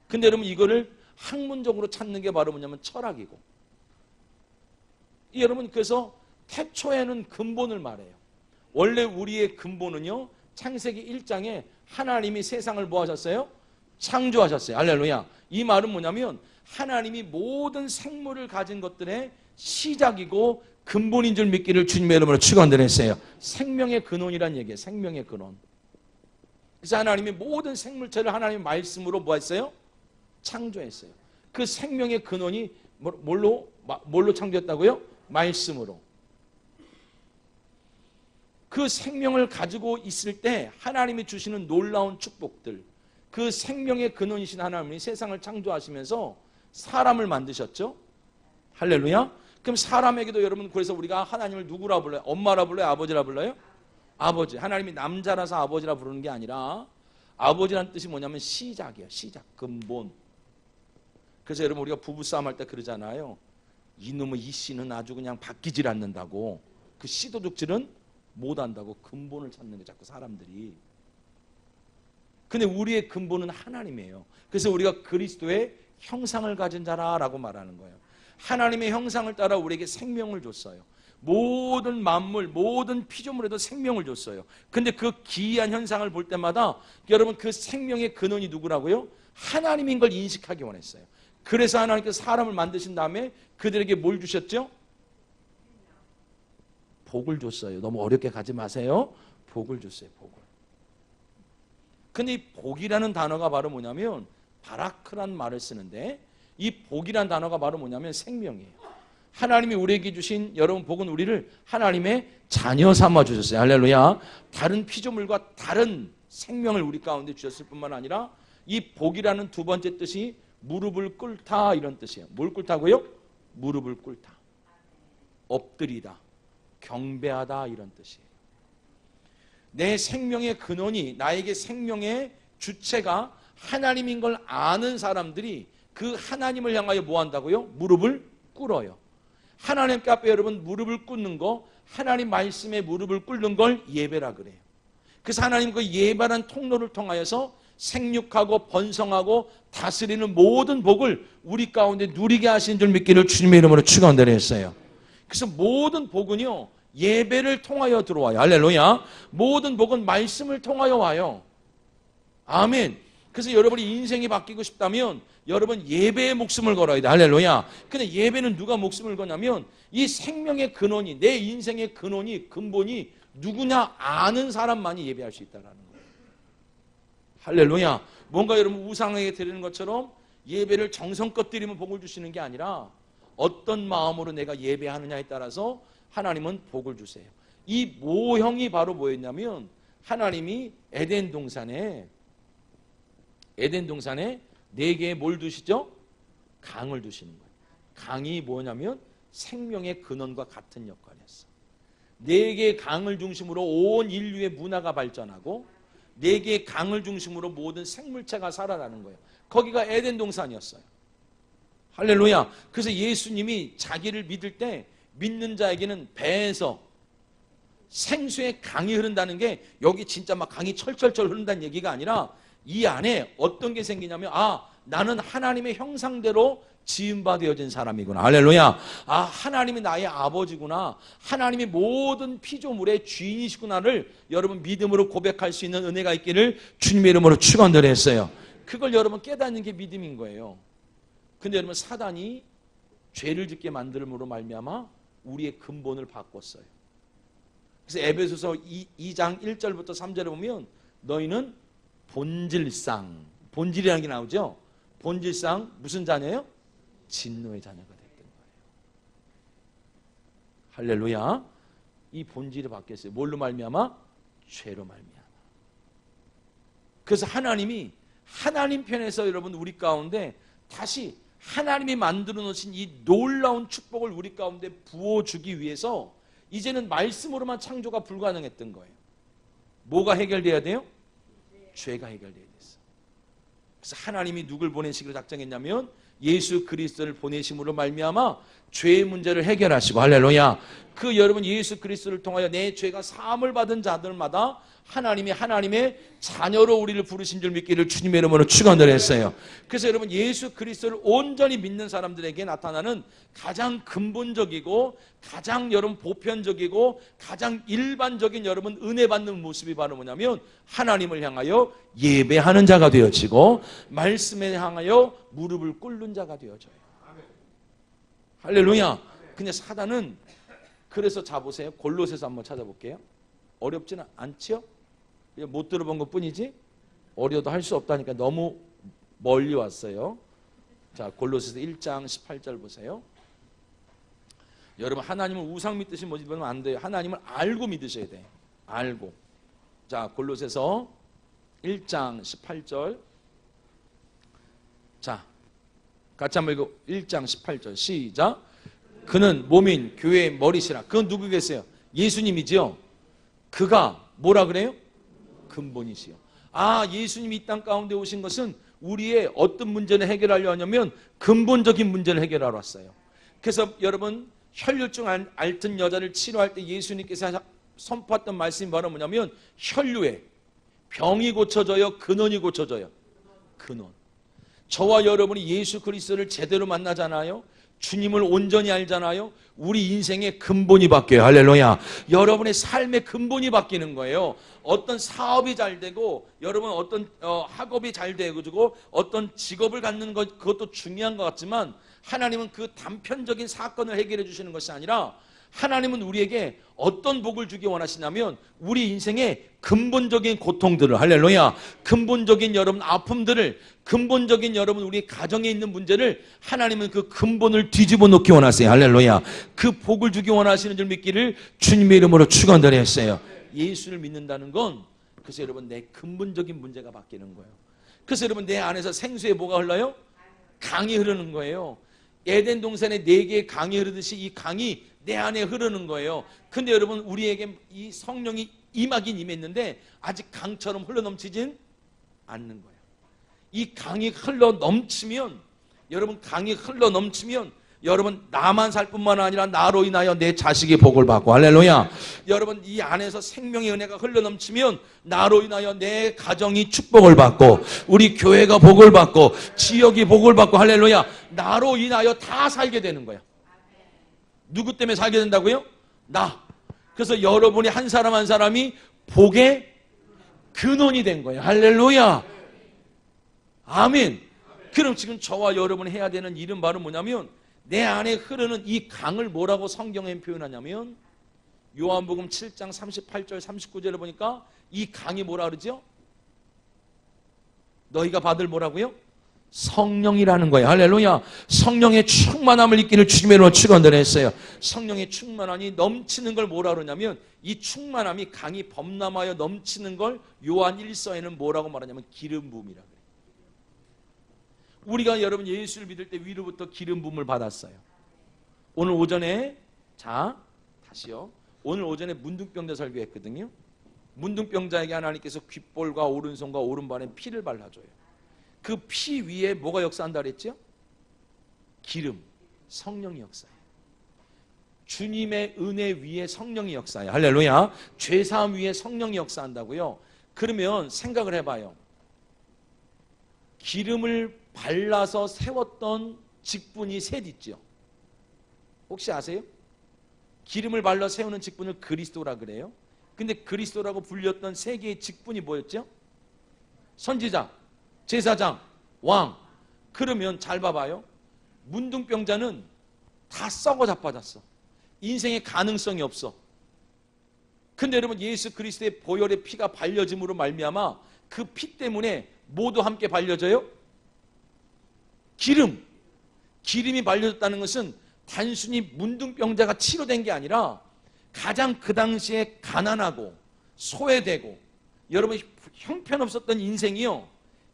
근데 여러분 이거를 학문적으로 찾는 게 바로 뭐냐면 철학이고, 여러분 그래서 태초에는 근본을 말해요. 원래 우리의 근본은요, 창세기 1장에 하나님이 세상을 뭐 하셨어요? 창조하셨어요. 할렐루야. 이 말은 뭐냐면 하나님이 모든 생물을 가진 것들의 시작이고 근본인 줄 믿기를 주님의 이름으로 축원드렸어요. 생명의 근원이란 얘기예요. 생명의 근원. 그래서 하나님이 모든 생물체를 하나님의 말씀으로 뭐 했어요? 창조했어요. 그 생명의 근원이 뭘로 창조했다고요? 말씀으로. 그 생명을 가지고 있을 때 하나님이 주시는 놀라운 축복들, 그 생명의 근원이신 하나님이 세상을 창조하시면서 사람을 만드셨죠. 할렐루야. 그럼 사람에게도 여러분, 그래서 우리가 하나님을 누구라 불러요? 엄마라 불러요? 아버지라 불러요? 아버지. 하나님이 남자라서 아버지라 부르는 게 아니라, 아버지라는 뜻이 뭐냐면 시작이에요. 시작, 근본. 그래서 여러분 우리가 부부싸움 할 때 그러잖아요. 이놈의 이 씨는 아주 그냥 바뀌질 않는다고. 그 씨도둑질은 못한다고. 근본을 찾는 거예요, 자꾸 사람들이. 근데 우리의 근본은 하나님이에요. 그래서 우리가 그리스도의 형상을 가진 자라라고 말하는 거예요. 하나님의 형상을 따라 우리에게 생명을 줬어요. 모든 만물, 모든 피조물에도 생명을 줬어요. 근데 그 기이한 현상을 볼 때마다 여러분 그 생명의 근원이 누구라고요? 하나님인 걸 인식하기 원했어요. 그래서 하나님께서 사람을 만드신 다음에 그들에게 뭘 주셨죠? 복을 줬어요. 너무 어렵게 가지 마세요. 복을 줬어요. 복을. 근데 이 복이라는 단어가 바로 뭐냐면 바라크란 말을 쓰는데, 이 복이라는 단어가 바로 뭐냐면 생명이에요. 하나님이 우리에게 주신 여러분 복은 우리를 하나님의 자녀 삼아 주셨어요. 할렐루야. 다른 피조물과 다른 생명을 우리 가운데 주셨을 뿐만 아니라, 이 복이라는 두 번째 뜻이 무릎을 꿇다 이런 뜻이에요. 뭘 꿇다고요? 무릎을 꿇다, 엎드리다, 경배하다 이런 뜻이에요. 내 생명의 근원이, 나에게 생명의 주체가 하나님인 걸 아는 사람들이 그 하나님을 향하여 뭐 한다고요? 무릎을 꿇어요. 하나님 앞에 여러분 무릎을 꿇는 거, 하나님 말씀에 무릎을 꿇는 걸 예배라 그래요. 그래서 하나님 그 예배라는 통로를 통하여서 생육하고 번성하고 다스리는 모든 복을 우리 가운데 누리게 하시는 줄 믿기를 주님의 이름으로 축원드렸어요. 그래서 모든 복은요 예배를 통하여 들어와요. 할렐루야. 모든 복은 말씀을 통하여 와요. 아멘. 그래서 여러분이 인생이 바뀌고 싶다면 여러분 예배에 목숨을 걸어야 돼. 할렐루야. 근데 예배는 누가 목숨을 거냐면 이 생명의 근원이, 내 인생의 근원이, 근본이 누구냐 아는 사람만이 예배할 수 있다는 거예요. 할렐루야. 뭔가 여러분 우상에게 드리는 것처럼 예배를 정성껏 드리면 복을 주시는 게 아니라 어떤 마음으로 내가 예배하느냐에 따라서 하나님은 복을 주세요. 이 모형이 바로 뭐였냐면 하나님이 에덴 동산에 네 개의 뭘 두시죠? 강을 두시는 거예요. 강이 뭐냐면 생명의 근원과 같은 역할이었어. 네 개의 강을 중심으로 온 인류의 문화가 발전하고 네 개의 강을 중심으로 모든 생물체가 살아나는 거예요. 거기가 에덴 동산이었어요. 할렐루야. 그래서 예수님이 자기를 믿을 때 믿는 자에게는 배에서 생수의 강이 흐른다는 게 여기 진짜 막 강이 철철철 흐른다는 얘기가 아니라 이 안에 어떤 게 생기냐면 나는 하나님의 형상대로 지음바 되어진 사람이구나. 할렐루야. 하나님이 나의 아버지구나. 하나님이 모든 피조물의 주인이시구나를 여러분 믿음으로 고백할 수 있는 은혜가 있기를 주님의 이름으로 축원드렸어요. 그걸 여러분 깨닫는 게 믿음인 거예요. 근데 여러분 사단이 죄를 짓게 만들므로 말미암아 우리의 근본을 바꿨어요. 그래서 에베소서 2장 1절부터 3절에 보면 너희는 본질이라는 게 나오죠. 본질상 무슨 자녀예요? 진노의 자녀가 됐던 거예요. 할렐루야. 이 본질이 바뀌었어요. 뭘로 말미암아? 죄로 말미암아. 그래서 하나님이 하나님 편에서 여러분 우리 가운데 다시 하나님이 만들어 놓으신 이 놀라운 축복을 우리 가운데 부어주기 위해서 이제는 말씀으로만 창조가 불가능했던 거예요. 뭐가 해결돼야 돼요? 죄가 해결돼야 됐어. 그래서 하나님이 누굴 보내시기로 작정했냐면 예수 그리스도를 보내심으로 말미암아 죄의 문제를 해결하시고 할렐루야. 그 여러분 예수 그리스도를 통하여 내 죄가 사함을 받은 자들마다 하나님의 자녀로 우리를 부르신 줄 믿기를 주님의 이름으로 축원드렸어요. 그래서 여러분 예수 그리스도를 온전히 믿는 사람들에게 나타나는 가장 근본적이고 가장 여러분 보편적이고 가장 일반적인 여러분 은혜 받는 모습이 바로 뭐냐면 하나님을 향하여 예배하는 자가 되어지고 말씀에 향하여 무릎을 꿇는 자가 되어져요. 할렐루야. 근데 사단은 그래서 자보세요. 골로새서 한번 찾아볼게요. 어렵지는 않죠? 못 들어본 것 뿐이지 어려도 할 수 없다니까 너무 멀리 왔어요. 자, 골로새서 1장 18절 보세요. 여러분 하나님을 우상 믿듯이 믿으면 안 돼요. 하나님을 알고 믿으셔야 돼. 알고. 자, 골로새서 1장 18절. 자, 같이 한번 읽어. 1장 18절 시작. 그는 몸인 교회의 머리시라. 그건 누구겠어요? 예수님이죠. 그가 뭐라 그래요? 근본이시요. 예수님이 이 땅 가운데 오신 것은 우리의 어떤 문제를 해결하려 하냐면 근본적인 문제를 해결하러 왔어요. 그래서 여러분 혈류증 앓던 여자를 치료할 때 예수님께서 선포했던 말씀이 바로 뭐냐면 혈류에 병이 고쳐져요? 근원이 고쳐져요? 근원. 저와 여러분이 예수 그리스도를 제대로 만나잖아요. 주님을 온전히 알잖아요. 우리 인생의 근본이 바뀌어요. 할렐루야. 여러분의 삶의 근본이 바뀌는 거예요. 어떤 사업이 잘 되고 여러분 어떤 학업이 잘 되고 어떤 직업을 갖는 것 그것도 중요한 것 같지만 하나님은 그 단편적인 사건을 해결해 주시는 것이 아니라 하나님은 우리에게 어떤 복을 주기 원하시냐면 우리 인생의 근본적인 고통들을 할렐루야 근본적인 여러분 아픔들을 근본적인 여러분 우리 가정에 있는 문제를 하나님은 그 근본을 뒤집어 놓기 원하세요. 할렐루야. 그 복을 주기 원하시는 줄 믿기를 주님의 이름으로 축원드렸어요. 예수를 믿는다는 건 그래서 여러분 내 근본적인 문제가 바뀌는 거예요. 그래서 여러분 내 안에서 생수의 뭐가 흘러요? 강이 흐르는 거예요. 에덴 동산에 4개의 강이 흐르듯이 이 강이 내 안에 흐르는 거예요. 근데 여러분 우리에게 이 성령이 임하긴 임했는데 아직 강처럼 흘러넘치진 않는 거예요. 이 강이 흘러넘치면 여러분 강이 흘러넘치면 여러분 나만 살 뿐만 아니라 나로 인하여 내 자식이 복을 받고 할렐루야. 여러분 이 안에서 생명의 은혜가 흘러넘치면 나로 인하여 내 가정이 축복을 받고 우리 교회가 복을 받고 지역이 복을 받고 할렐루야. 나로 인하여 다 살게 되는 거야. 누구 때문에 살게 된다고요? 나. 그래서 여러분이 한 사람 한 사람이 복의 근원이 된 거예요. 할렐루야. 아멘. 그럼 지금 저와 여러분이 해야 되는 일은 바로 뭐냐면 내 안에 흐르는 이 강을 뭐라고 성경에 표현하냐면 요한복음 7장 38절 39절에 보니까 이 강이 뭐라 그러죠? 너희가 받을 뭐라고요? 성령이라는 거예요. 할렐루야. 성령의 충만함을 입기를 주님의 이름으로 축원드렸어요. 성령의 충만함이 넘치는 걸 뭐라 그러냐면 이 충만함이 강이 범람하여 넘치는 걸 요한 1서에는 뭐라고 말하냐면 기름 부음이라고 해요. 우리가 여러분 예수를 믿을 때 위로부터 기름 부음을 받았어요. 오늘 오전에 다시요. 오늘 오전에 문둥병자 설교했거든요. 문둥병자에게 하나님께서 귓볼과 오른손과 오른발에 피를 발라줘요. 그 피 위에 뭐가 역사한다 그랬죠? 기름, 성령이 역사해요. 주님의 은혜 위에 성령이 역사해요. 할렐루야. 죄사함 위에 성령이 역사한다고요. 그러면 생각을 해봐요. 기름을 발라서 세웠던 직분이 셋 있죠. 혹시 아세요? 기름을 발라 세우는 직분을 그리스도라 그래요. 근데 그리스도라고 불렸던 세 개의 직분이 뭐였죠? 선지자, 제사장, 왕. 그러면 잘 봐봐요. 문둥병자는 다 썩어 자빠졌어. 인생에 가능성이 없어. 근데 여러분, 예수 그리스도의 보혈의 피가 발려짐으로 말미암아 그 피 때문에 모두 함께 발려져요? 기름이 발려졌다는 것은 단순히 문둥병자가 치료된 게 아니라 가장 그 당시에 가난하고 소외되고 여러분 형편없었던 인생이요,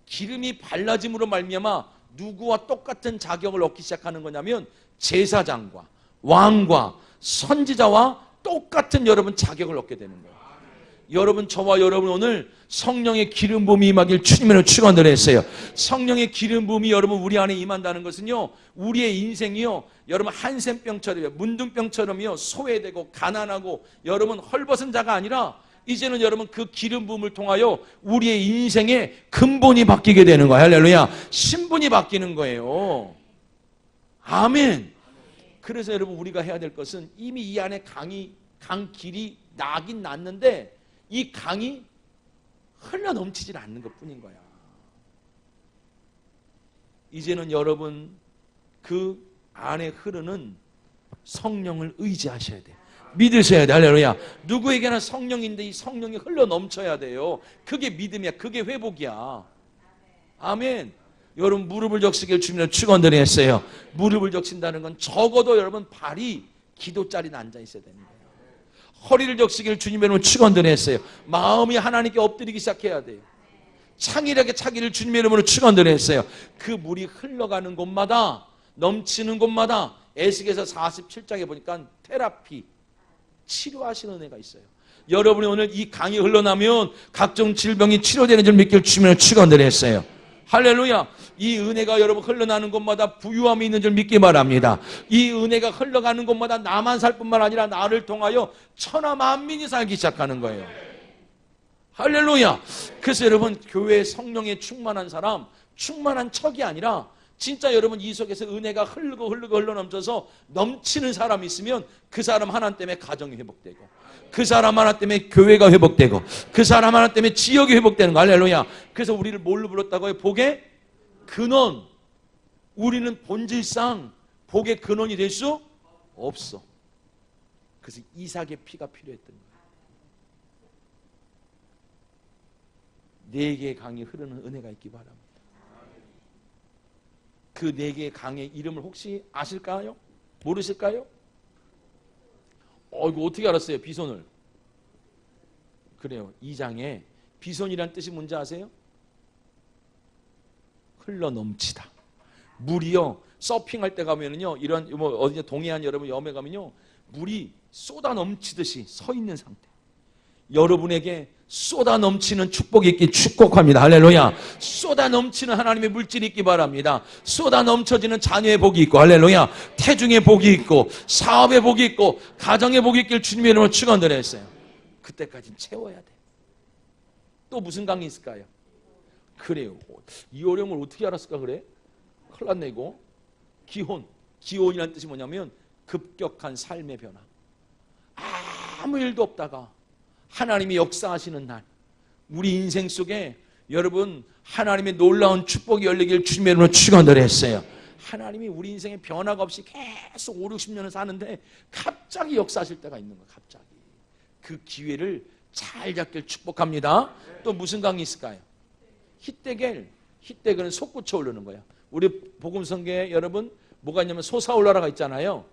기름이 발라짐으로 말미암아 누구와 똑같은 자격을 얻기 시작하는 거냐면 제사장과 왕과 선지자와 똑같은 여러분 자격을 얻게 되는 거예요. 여러분, 저와 여러분 오늘 성령의 기름 부음이 임하길 주님으로 축원드렸어요. 성령의 기름 부음이 여러분 우리 안에 임한다는 것은요, 우리의 인생이요, 여러분 한센병처럼요, 문둥병처럼요, 소외되고 가난하고 여러분 헐벗은 자가 아니라 이제는 여러분 그 기름 부음을 통하여 우리의 인생의 근본이 바뀌게 되는 거예요. 할렐루야. 신분이 바뀌는 거예요. 아멘. 그래서 여러분 우리가 해야 될 것은 이미 이 안에 강 길이 나긴 났는데 이 강이 흘러 넘치질 않는 것 뿐인 거야. 이제는 여러분 그 안에 흐르는 성령을 의지하셔야 돼요. 믿으셔야 돼. 할렐루야. 누구에게나 성령인데 이 성령이 흘러 넘쳐야 돼요. 그게 믿음이야. 그게 회복이야. 아멘. 여러분 무릎을 적시길 주님으로 축원드렸어요. 무릎을 적신다는 건 적어도 여러분 발이 기도자리에 앉아 있어야 되는 거예요. 허리를 적시길 주님의 이름으로 축원드렸어요. 마음이 하나님께 엎드리기 시작해야 돼요. 창의력에 차기를 주님의 이름으로 축원드렸어요. 그 물이 흘러가는 곳마다, 넘치는 곳마다 에스겔서 47장에 보니까 테라피, 치료하시는 은혜가 있어요. 여러분이 오늘 이 강이 흘러나면 각종 질병이 치료되는 줄 믿길 주님을 축원드렸어요. 할렐루야. 이 은혜가 여러분 흘러나는 곳마다 부유함이 있는 줄 믿기 바랍니다. 이 은혜가 흘러가는 곳마다 나만 살 뿐만 아니라 나를 통하여 천하 만민이 살기 시작하는 거예요. 할렐루야. 그래서 여러분 교회에 성령에 충만한 사람, 충만한 척이 아니라 진짜 여러분 이 속에서 은혜가 흘러 넘쳐서 넘치는 사람이 있으면 그 사람 하나 때문에 가정이 회복되고, 그 사람 하나 때문에 교회가 회복되고, 그 사람 하나 때문에 지역이 회복되는 거. 할렐루야. 그래서 우리를 뭘로 불렀다고요? 복의 근원. 우리는 본질상 복의 근원이 될 수 없어. 그래서 이삭의 피가 필요했던 거예요. 네 개의 강이 흐르는 은혜가 있기 바랍니다. 그 네 개의 강의 이름을 혹시 아실까요? 모르실까요? 이거 어떻게 알았어요? 비손을. 그래요. 2장에 비손이란 뜻이 뭔지 아세요? 흘러 넘치다. 물이요, 서핑할 때 가면은요, 이런 어디 동해안 여러분 염에 가면요, 물이 쏟아 넘치듯이 서 있는 상태. 여러분에게 쏟아 넘치는 축복이 있길 축복합니다. 할렐루야. 쏟아 넘치는 하나님의 물질이 있기 바랍니다. 쏟아 넘쳐지는 자녀의 복이 있고, 할렐루야. 태중의 복이 있고, 사업의 복이 있고, 가정의 복이 있길 주님의 이름으로 축원드렸어요. 그때까지는 채워야 돼. 또 무슨 강이 있을까요? 그래요. 이 어려움을 어떻게 알았을까 그래? 큰일 났네 이거. 기혼이라는 뜻이 뭐냐면 급격한 삶의 변화. 아무 일도 없다가 하나님이 역사하시는 날, 우리 인생 속에 여러분 하나님의 놀라운 축복이 열리길 주님의 이름으로 축원드렸어요. 하나님이 우리 인생에 변화가 없이 계속 5, 60년을 사는데 갑자기 역사하실 때가 있는 거예요. 갑자기. 그 기회를 잘 잡길 축복합니다. 또 무슨 강이 있을까요? 히데겔은 솟구쳐 오르는 거야. 우리 복음성경에 여러분 뭐가 있냐면 솟아올라라가 있잖아요.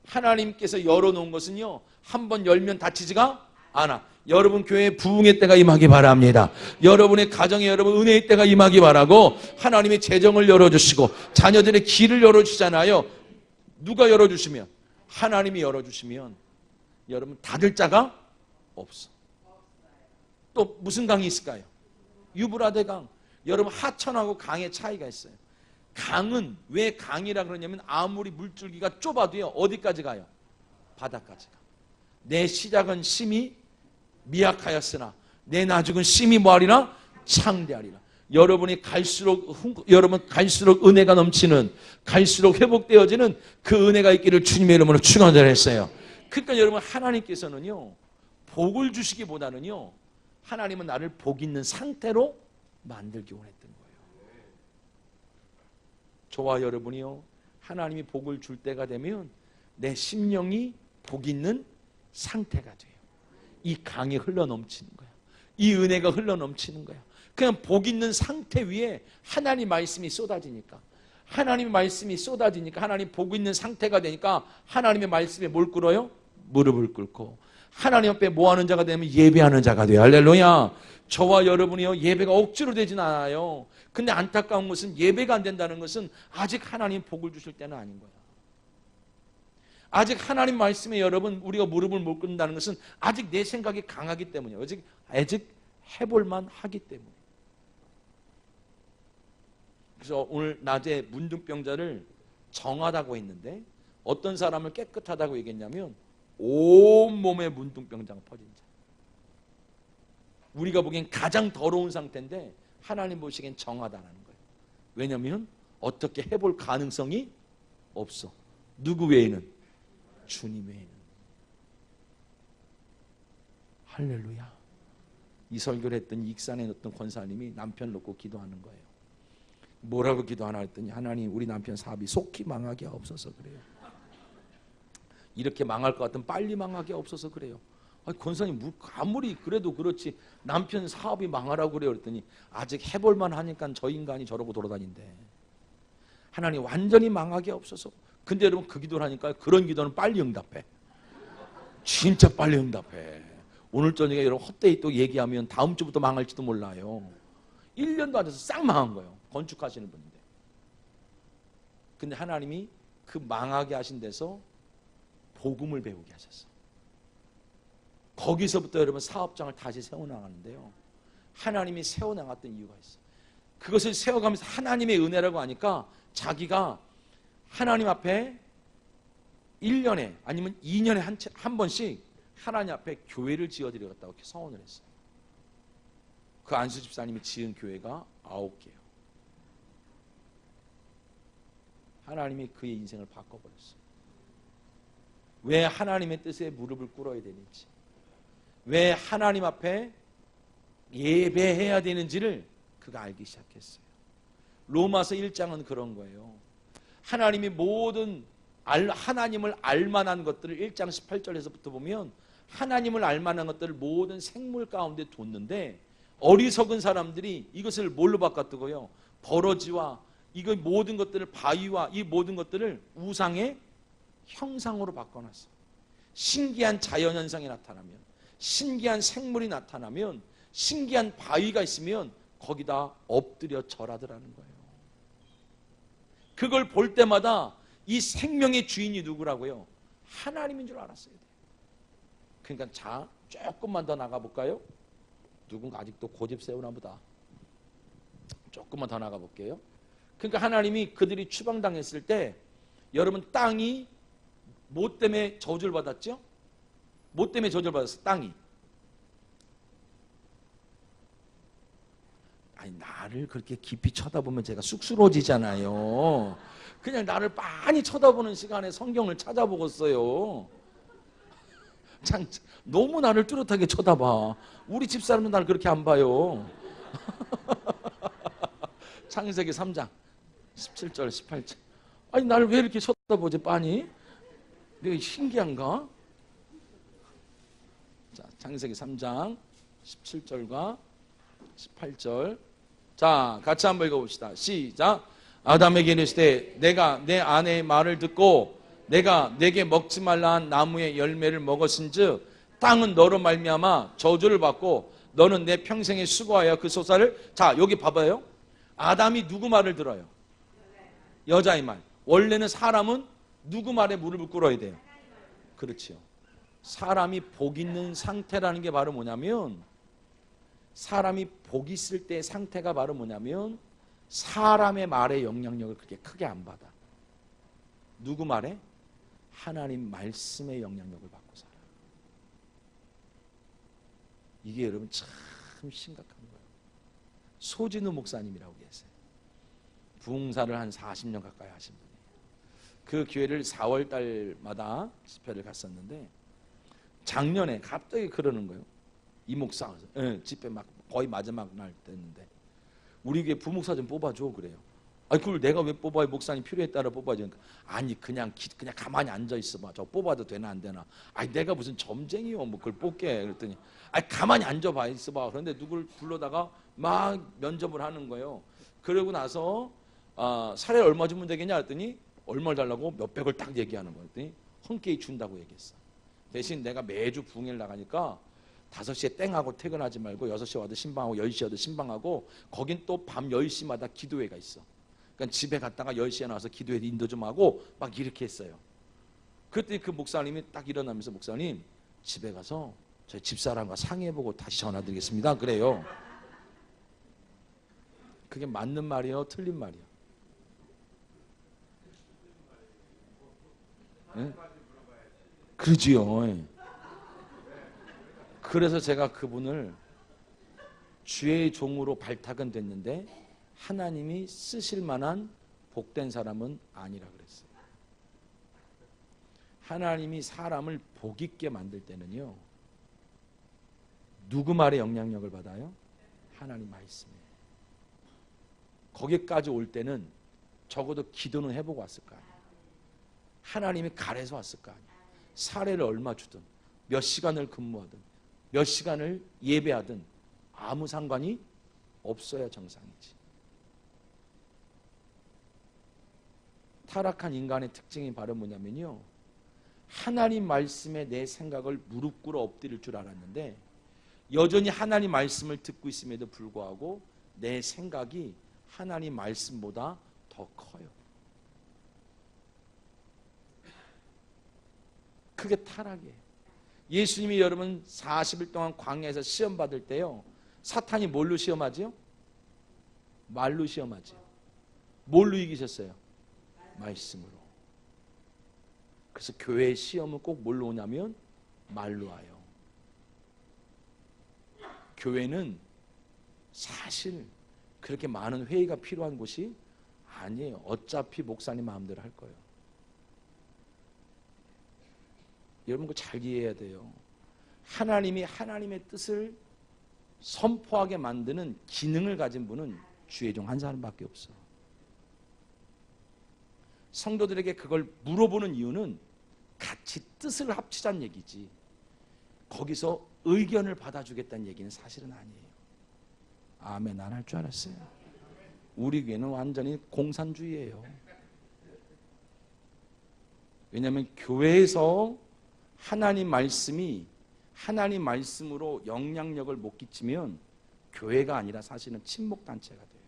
하나님께서 열어놓은 것은요, 한번 열면 닫히지가 않아. 여러분 교회에 부흥의 때가 임하기 바랍니다. 여러분의 가정에 여러분 은혜의 때가 임하기 바라고, 하나님의 재정을 열어주시고 자녀들의 길을 열어주잖아요. 누가 열어주시면? 하나님이 열어주시면 여러분 닫을 자가 없어. 또 무슨 강이 있을까요? 유브라데 강. 여러분 하천하고 강의 차이가 있어요. 강은 왜 강이라 그러냐면 아무리 물줄기가 좁아도요 어디까지 가요? 바다까지 가. 내 시작은 심히 미약하였으나 내 나중은 심히 뭐하리라? 창대하리라. 여러분 갈수록 은혜가 넘치는, 갈수록 회복되어지는 그 은혜가 있기를 주님의 이름으로 축원드렸어요. 그러니까 여러분 하나님께서는요 복을 주시기보다는요 하나님은 나를 복 있는 상태로 만들기 원했던 거예요. 저와 여러분이요 하나님이 복을 줄 때가 되면 내 심령이 복 있는 상태가 돼요. 이 강이 흘러넘치는 거야. 이 은혜가 흘러넘치는 거야. 그냥 복 있는 상태 위에 하나님 말씀이 쏟아지니까, 하나님의 말씀이 쏟아지니까 하나님 복 있는 상태가 되니까 하나님의 말씀에 뭘 꿇어요? 무릎을 꿇고 하나님 앞에 뭐 하는 자가 되면 예배하는 자가 돼요. 할렐루야. 저와 여러분이요 예배가 억지로 되진 않아요. 근데 안타까운 것은 예배가 안 된다는 것은 아직 하나님 복을 주실 때는 아닌 거야. 아직 하나님 말씀에 여러분 우리가 무릎을 못 꿇는다는 것은 아직 내 생각이 강하기 때문이에요. 아직 해볼만 하기 때문에. 그래서 오늘 낮에 문둥병자를 정하다고 했는데 어떤 사람을 깨끗하다고 얘기했냐면 온몸에 문둥병자가 퍼진 자. 우리가 보기엔 가장 더러운 상태인데 하나님 보시기엔 정하다라는 거예요. 왜냐하면 어떻게 해볼 가능성이 없어. 누구 외에는? 주님 외에는. 할렐루야. 이 설교를 했던 익산에 어떤 권사님이 남편 놓고 기도하는 거예요. 뭐라고 기도하나 했더니 하나님 우리 남편 사업이 속히 망하게 없어서 그래요. 이렇게 망할 것 같으면 빨리 망하게 없어서 그래요. 권사님 아무리 그래도 그렇지 남편 사업이 망하라고 그래요. 그랬더니 아직 해볼만 하니까 저 인간이 저러고 돌아다닌대. 하나님 완전히 망하게 없어서. 근데 여러분 그 기도를 하니까 그런 기도는 빨리 응답해. 진짜 빨리 응답해. 오늘 저녁에 여러분 헛되이 또 얘기하면 다음 주부터 망할지도 몰라요. 1년도 안 돼서 싹 망한 거예요. 건축하시는 분인데. 근데 하나님이 그 망하게 하신 데서 복음을 배우게 하셨어. 거기서부터 여러분 사업장을 다시 세워나가는데요. 하나님이 세워나갔던 이유가 있어요. 그것을 세워가면서 하나님의 은혜라고 하니까 자기가 하나님 앞에 1년에 아니면 2년에 한 번씩 하나님 앞에 교회를 지어드리겠다고 이렇게 서원을 했어요. 그 안수 집사님이 지은 교회가 9개예요. 하나님이 그의 인생을 바꿔버렸어요. 왜 하나님의 뜻에 무릎을 꿇어야 되는지, 왜 하나님 앞에 예배해야 되는지를 그가 알기 시작했어요. 로마서 1장은 그런 거예요. 하나님이 모든 하나님을 알만한 것들을 1장 18절에서부터 보면 하나님을 알만한 것들을 모든 생물 가운데 뒀는데 어리석은 사람들이 이것을 뭘로 바꿨다고요? 버러지와 이거 모든 것들을 바위와 이 모든 것들을 우상의 형상으로 바꿔놨어요. 신기한 자연현상이 나타나면, 신기한 생물이 나타나면, 신기한 바위가 있으면 거기다 엎드려 절하더라는 거예요. 그걸 볼 때마다 이 생명의 주인이 누구라고요? 하나님인 줄 알았어야 돼요. 그러니까 자, 조금만 더 나가볼까요? 누군가 아직도 고집 세우나 보다. 조금만 더 나가볼게요. 그러니까 하나님이 그들이 추방당했을 때 여러분 땅이 뭐 때문에 저주를 받았죠? 뭐 때문에 저주를 받았어? 땅이. 아니 나를 그렇게 깊이 쳐다보면 제가 쑥스러워지잖아요. 그냥 나를 많이 쳐다보는 시간에 성경을 찾아보겠어요. 너무 나를 뚜렷하게 쳐다봐. 우리 집사람도 나를 그렇게 안 봐요. 창세기 3장 17절 18절. 아니 나를 왜 이렇게 쳐다보지 빤히? 내가 신기한가? 자, 창세기 3장 17절과 18절. 자, 같이 한번 읽어봅시다. 시작. 아담에게 이르시되 내가 내 아내의 말을 듣고 내가 내게 먹지 말라 한 나무의 열매를 먹었은즉 땅은 너로 말미암아 저주를 받고 너는 내 평생에 수고하여 그 소사를. 자, 여기 봐봐요. 아담이 누구 말을 들어요? 여자의 말. 원래는 사람은 누구 말에 무릎을 꿇어야 돼요? 그렇지요. 사람이 복 있는 상태라는 게 바로 뭐냐면 사람이 복 있을 때 상태가 바로 뭐냐면 사람의 말에 영향력을 그렇게 크게 안 받아. 누구 말에? 하나님 말씀의 영향력을 받고 살아. 이게 여러분 참 심각한 거예요. 소진우 목사님이라고 계세요. 부흥사를 한 40년 가까이 하신 분이에요. 그 교회를 4월 달마다 집회를 갔었는데 작년에 갑자기 그러는 거예요. 이 목사 집회 막 거의 마지막 날 됐는데 우리 교회 부목사 좀 뽑아줘 그래요. 아니 그걸 내가 왜 뽑아요? 목사님 필요에 따라 뽑아줘. 아니 그냥 가만히 앉아 있어봐. 저 뽑아도 되나 안 되나? 아니 내가 무슨 점쟁이요? 뭐 그걸 뽑게 그랬더니 아니 가만히 앉아봐 있어봐. 그런데 누굴 불러다가 막 면접을 하는 거예요. 그러고 나서 사례 얼마 주면 되겠냐 했더니 얼마를 달라고 몇백을 딱 얘기하는 거예요. 그랬더니 흔쾌히 준다고 얘기했어. 대신 내가 매주 부흥회를 나가니까 5시에 땡하고 퇴근하지 말고 6시에 와도 신방하고 10시에 와도 신방하고 거긴 또 밤 10시마다 기도회가 있어. 그러니까 집에 갔다가 10시에 나와서 기도회 인도 좀 하고 막 이렇게 했어요. 그랬더니 그 목사님이 딱 일어나면서 목사님 집에 가서 저희 집사람과 상의해보고 다시 전화드리겠습니다. 그래요. 그게 맞는 말이에요? 틀린 말이에요? 네? 그러지요. 그래서 제가 그분을 주의 종으로 발탁은 됐는데 하나님이 쓰실 만한 복된 사람은 아니라 그랬어요. 하나님이 사람을 복 있게 만들 때는요. 누구 말에 영향력을 받아요? 하나님 말씀에. 거기까지 올 때는 적어도 기도는 해보고 왔을 거 아니에요. 하나님이 가래서 왔을 거 아니에요. 사례를 얼마 주든 몇 시간을 근무하든 몇 시간을 예배하든 아무 상관이 없어야 정상이지. 타락한 인간의 특징이 바로 뭐냐면요. 하나님 말씀에 내 생각을 무릎 꿇어 엎드릴 줄 알았는데 여전히 하나님 말씀을 듣고 있음에도 불구하고 내 생각이 하나님 말씀보다 더 커요. 그게 타락이에요. 예수님이 여러분 40일 동안 광야에서 시험 받을 때요. 사탄이 뭘로 시험하지요? 말로 시험하지요. 뭘로 이기셨어요? 말씀으로. 그래서 교회의 시험은 꼭 뭘로 오냐면 말로 와요. 교회는 사실 그렇게 많은 회의가 필요한 곳이 아니에요. 어차피 목사님 마음대로 할 거예요. 여러분 그거 잘 이해해야 돼요. 하나님이 하나님의 뜻을 선포하게 만드는 기능을 가진 분은 주의 종 한 사람밖에 없어. 성도들에게 그걸 물어보는 이유는 같이 뜻을 합치자는 얘기지 거기서 의견을 받아주겠다는 얘기는 사실은 아니에요. 아멘 안 할 줄 알았어요. 우리 교회는 완전히 공산주의예요. 왜냐하면 교회에서 하나님 말씀이 하나님 말씀으로 영향력을 못 끼치면 교회가 아니라 사실은 친목단체가 돼요.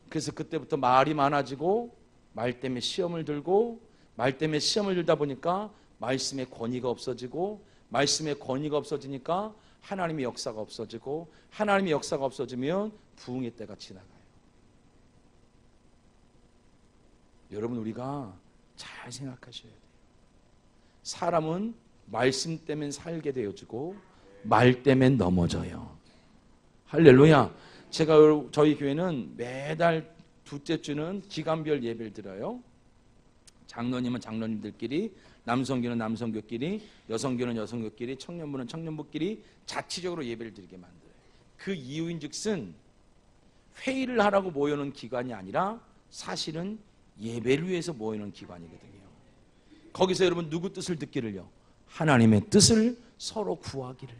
그래서 그때부터 말이 많아지고 말 때문에 시험을 들고 말 때문에 시험을 들다 보니까 말씀의 권위가 없어지고 말씀의 권위가 없어지니까 하나님의 역사가 없어지고 하나님의 역사가 없어지면 부흥의 때가 지나가요. 여러분 우리가 잘 생각하셔야 돼요. 사람은 말씀 때문에 살게 되어지고 말 때문에 넘어져요. 할렐루야. 제가 저희 교회는 매달 둘째 주는 기간별 예배를 드려요. 장로님은 장로님들끼리, 남성교는 남성교끼리, 여성교는 여성교끼리, 청년부는 청년부끼리 자치적으로 예배를 드리게 만들어요. 그 이유인즉슨 회의를 하라고 모여놓은 기관이 아니라 사실은 예배를 위해서 모여놓은 기관이거든요. 거기서 여러분 누구 뜻을 듣기를요? 하나님의 뜻을 서로 구하기를.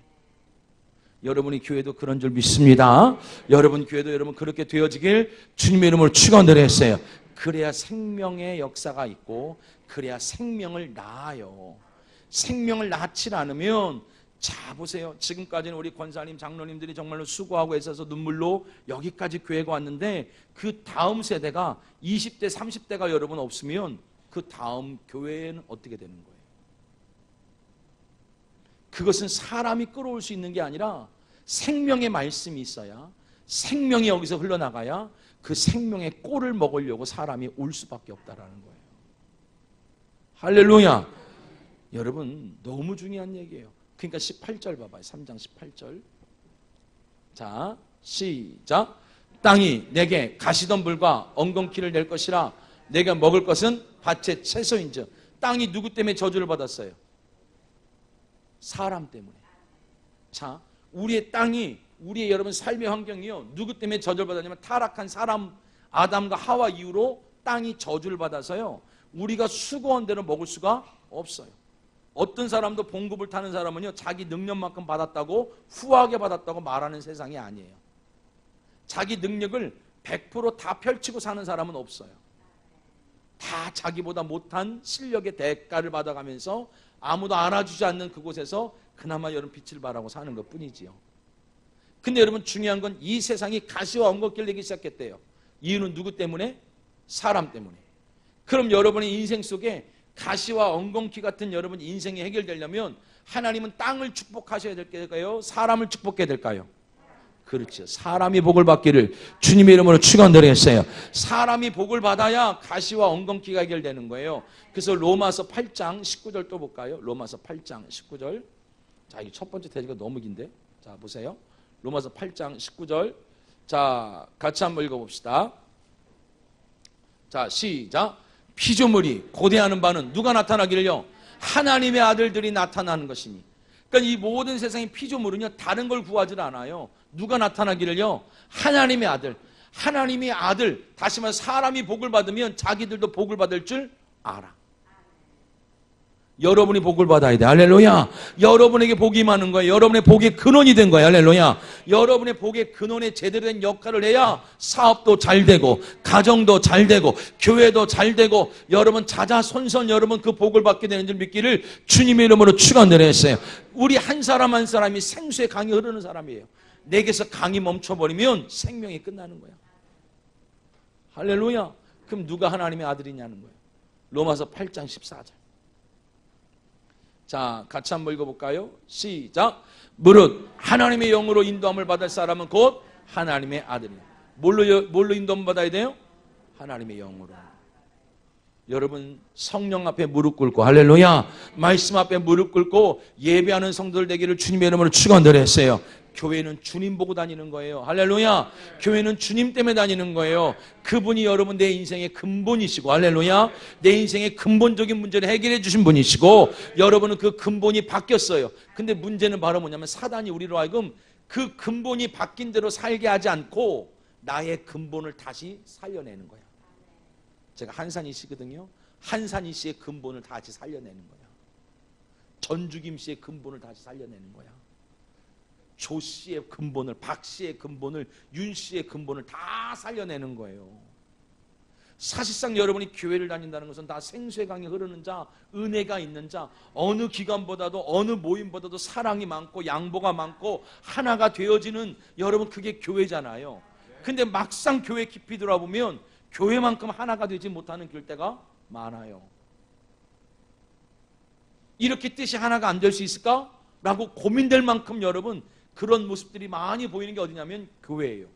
여러분이 교회도 그런 줄 믿습니다. 여러분 교회도 여러분 그렇게 되어지길 주님의 이름으로 축원드렸어요. 그래야 생명의 역사가 있고 그래야 생명을 낳아요. 생명을 낳지 않으면 자 보세요. 지금까지는 우리 권사님 장로님들이 정말로 수고하고 애써서 눈물로 여기까지 교회가 왔는데 그 다음 세대가 20대 30대가 여러분 없으면 그 다음 교회는 어떻게 되는 거예요? 그것은 사람이 끌어올 수 있는 게 아니라 생명의 말씀이 있어야, 생명이 여기서 흘러나가야 그 생명의 꼴을 먹으려고 사람이 올 수밖에 없다라는 거예요. 할렐루야. 여러분 너무 중요한 얘기예요. 그러니까 18절 봐봐요. 3장 18절. 자, 시작. 땅이 내게 가시덤불과 엉겅퀴를 낼 것이라. 내가 먹을 것은 밭의 채소인즉. 땅이 누구 때문에 저주를 받았어요? 사람 때문에. 자, 우리의 땅이, 우리의 여러분 삶의 환경이요, 누구 때문에 저주를 받았냐면 타락한 사람 아담과 하와 이후로 땅이 저주를 받아서요, 우리가 수고한 대로 먹을 수가 없어요. 어떤 사람도 봉급을 타는 사람은요, 자기 능력만큼 받았다고, 후하게 받았다고 말하는 세상이 아니에요. 자기 능력을 100% 펼치고 사는 사람은 없어요. 다 자기보다 못한 실력의 대가를 받아가면서 아무도 알아주지 않는 그곳에서 그나마 여러분 빛을 발하고 사는 것 뿐이지요. 근데 여러분 중요한 건 이 세상이 가시와 엉겅퀴를 내기 시작했대요. 이유는 누구 때문에? 사람 때문에. 그럼 여러분의 인생 속에 가시와 엉겅퀴 같은 여러분 인생이 해결되려면 하나님은 땅을 축복하셔야 될까요? 사람을 축복해야 될까요? 그렇죠. 사람이 복을 받기를 주님의 이름으로 축원드리겠어요. 사람이 복을 받아야 가시와 엉겅퀴가 해결되는 거예요. 그래서 로마서 8장 19절 또 볼까요? 로마서 8장 19절. 자, 이 첫 번째 대지가 너무 긴데. 자, 보세요. 로마서 8장 19절. 자, 같이 한번 읽어봅시다. 자, 시작. 피조물이 고대하는 바는 누가 나타나기를요? 하나님의 아들들이 나타나는 것이니. 그러니까 이 모든 세상의 피조물은요, 다른 걸 구하지 않아요. 누가 나타나기를요? 하나님의 아들. 하나님의 아들, 다시 말해 사람이 복을 받으면 자기들도 복을 받을 줄 알아. 여러분이 복을 받아야 돼. 할렐루야. 여러분에게 복이 임하는 거예요. 여러분의 복의 근원이 된 거예요. 할렐루야. 여러분의 복의 근원에 제대로 된 역할을 해야 사업도 잘 되고, 가정도 잘 되고, 교회도 잘 되고, 여러분 자자손손 여러분 그 복을 받게 되는 줄 믿기를 주님의 이름으로 축원드렸어요. 우리 한 사람 한 사람이 생수의 강이 흐르는 사람이에요. 내게서 강이 멈춰버리면 생명이 끝나는 거야. 할렐루야. 그럼 누가 하나님의 아들이냐는 거예요. 로마서 8장 14절. 자, 같이 한번 읽어볼까요? 시작. 무릇 하나님의 영으로 인도함을 받을 사람은 곧 하나님의 아들이에요. 뭘로 인도함을 받아야 돼요? 하나님의 영으로. 여러분 성령 앞에 무릎 꿇고, 할렐루야, 말씀 앞에 무릎 꿇고 예배하는 성도들 되기를 주님의 이름으로 축원드렸어요. 교회는 주님 보고 다니는 거예요. 할렐루야. 교회는 주님 때문에 다니는 거예요. 그분이 여러분 내 인생의 근본이시고, 할렐루야, 내 인생의 근본적인 문제를 해결해 주신 분이시고, 여러분은 그 근본이 바뀌었어요. 근데 문제는 바로 뭐냐면 사단이 우리로 하여금 그 근본이 바뀐 대로 살게 하지 않고 나의 근본을 다시 살려내는 거야. 제가 한산희 씨거든요. 한산희 씨의 근본을 다시 살려내는 거야. 전주김 씨의 근본을 다시 살려내는 거야. 조 씨의 근본을, 박 씨의 근본을, 윤 씨의 근본을 다 살려내는 거예요. 사실상 여러분이 교회를 다닌다는 것은 다 생수의 강이 흐르는 자, 은혜가 있는 자, 어느 기관보다도 어느 모임보다도 사랑이 많고 양보가 많고 하나가 되어지는, 여러분 그게 교회잖아요. 근데 막상 교회 깊이 들어보면 교회만큼 하나가 되지 못하는 교회가 많아요. 이렇게 뜻이 하나가 안 될 수 있을까? 라고 고민될 만큼 여러분 그런 모습들이 많이 보이는 게 어디냐면 교회예요.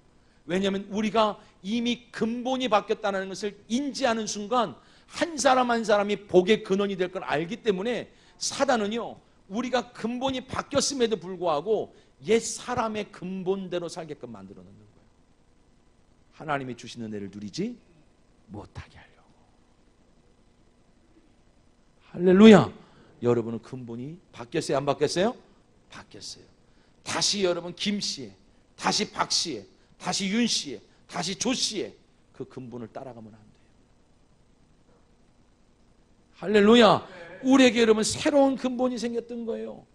왜냐하면 우리가 이미 근본이 바뀌었다는 것을 인지하는 순간 한 사람 한 사람이 복의 근원이 될 걸 알기 때문에 사단은요, 우리가 근본이 바뀌었음에도 불구하고 옛 사람의 근본대로 살게끔 만들어 놓는 거예요. 하나님이 주신 은혜를 누리지 못하게 하려고. 할렐루야. 여러분은 근본이 바뀌었어요? 안 바뀌었어요? 바뀌었어요. 다시 여러분 김 씨의, 다시 박 씨의, 다시 윤 씨의, 다시 조 씨의 그 근본을 따라가면 안 돼요. 할렐루야. 우리에게 여러분 새로운 근본이 생겼던 거예요.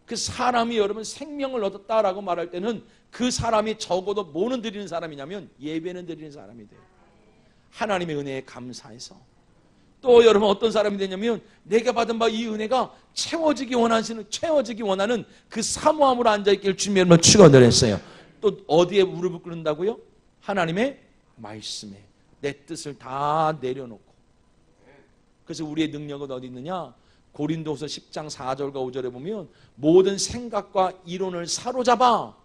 그 사람이 여러분 생명을 얻었다라고 말할 때는 그 사람이 적어도 뭐는 드리는 사람이냐면 예배는 드리는 사람이 돼요. 하나님의 은혜에 감사해서. 또 여러분 어떤 사람이 되냐면 내가 받은 바 이 은혜가 채워지기 원하는 그 사모함으로 앉아있기를 주님의 이름으로 축원드렸어요. 또 어디에 무릎을 꿇는다고요? 하나님의 말씀에 내 뜻을 다 내려놓고. 그래서 우리의 능력은 어디 있느냐? 고린도후서 10장 4절과 5절에 보면 모든 생각과 이론을 사로잡아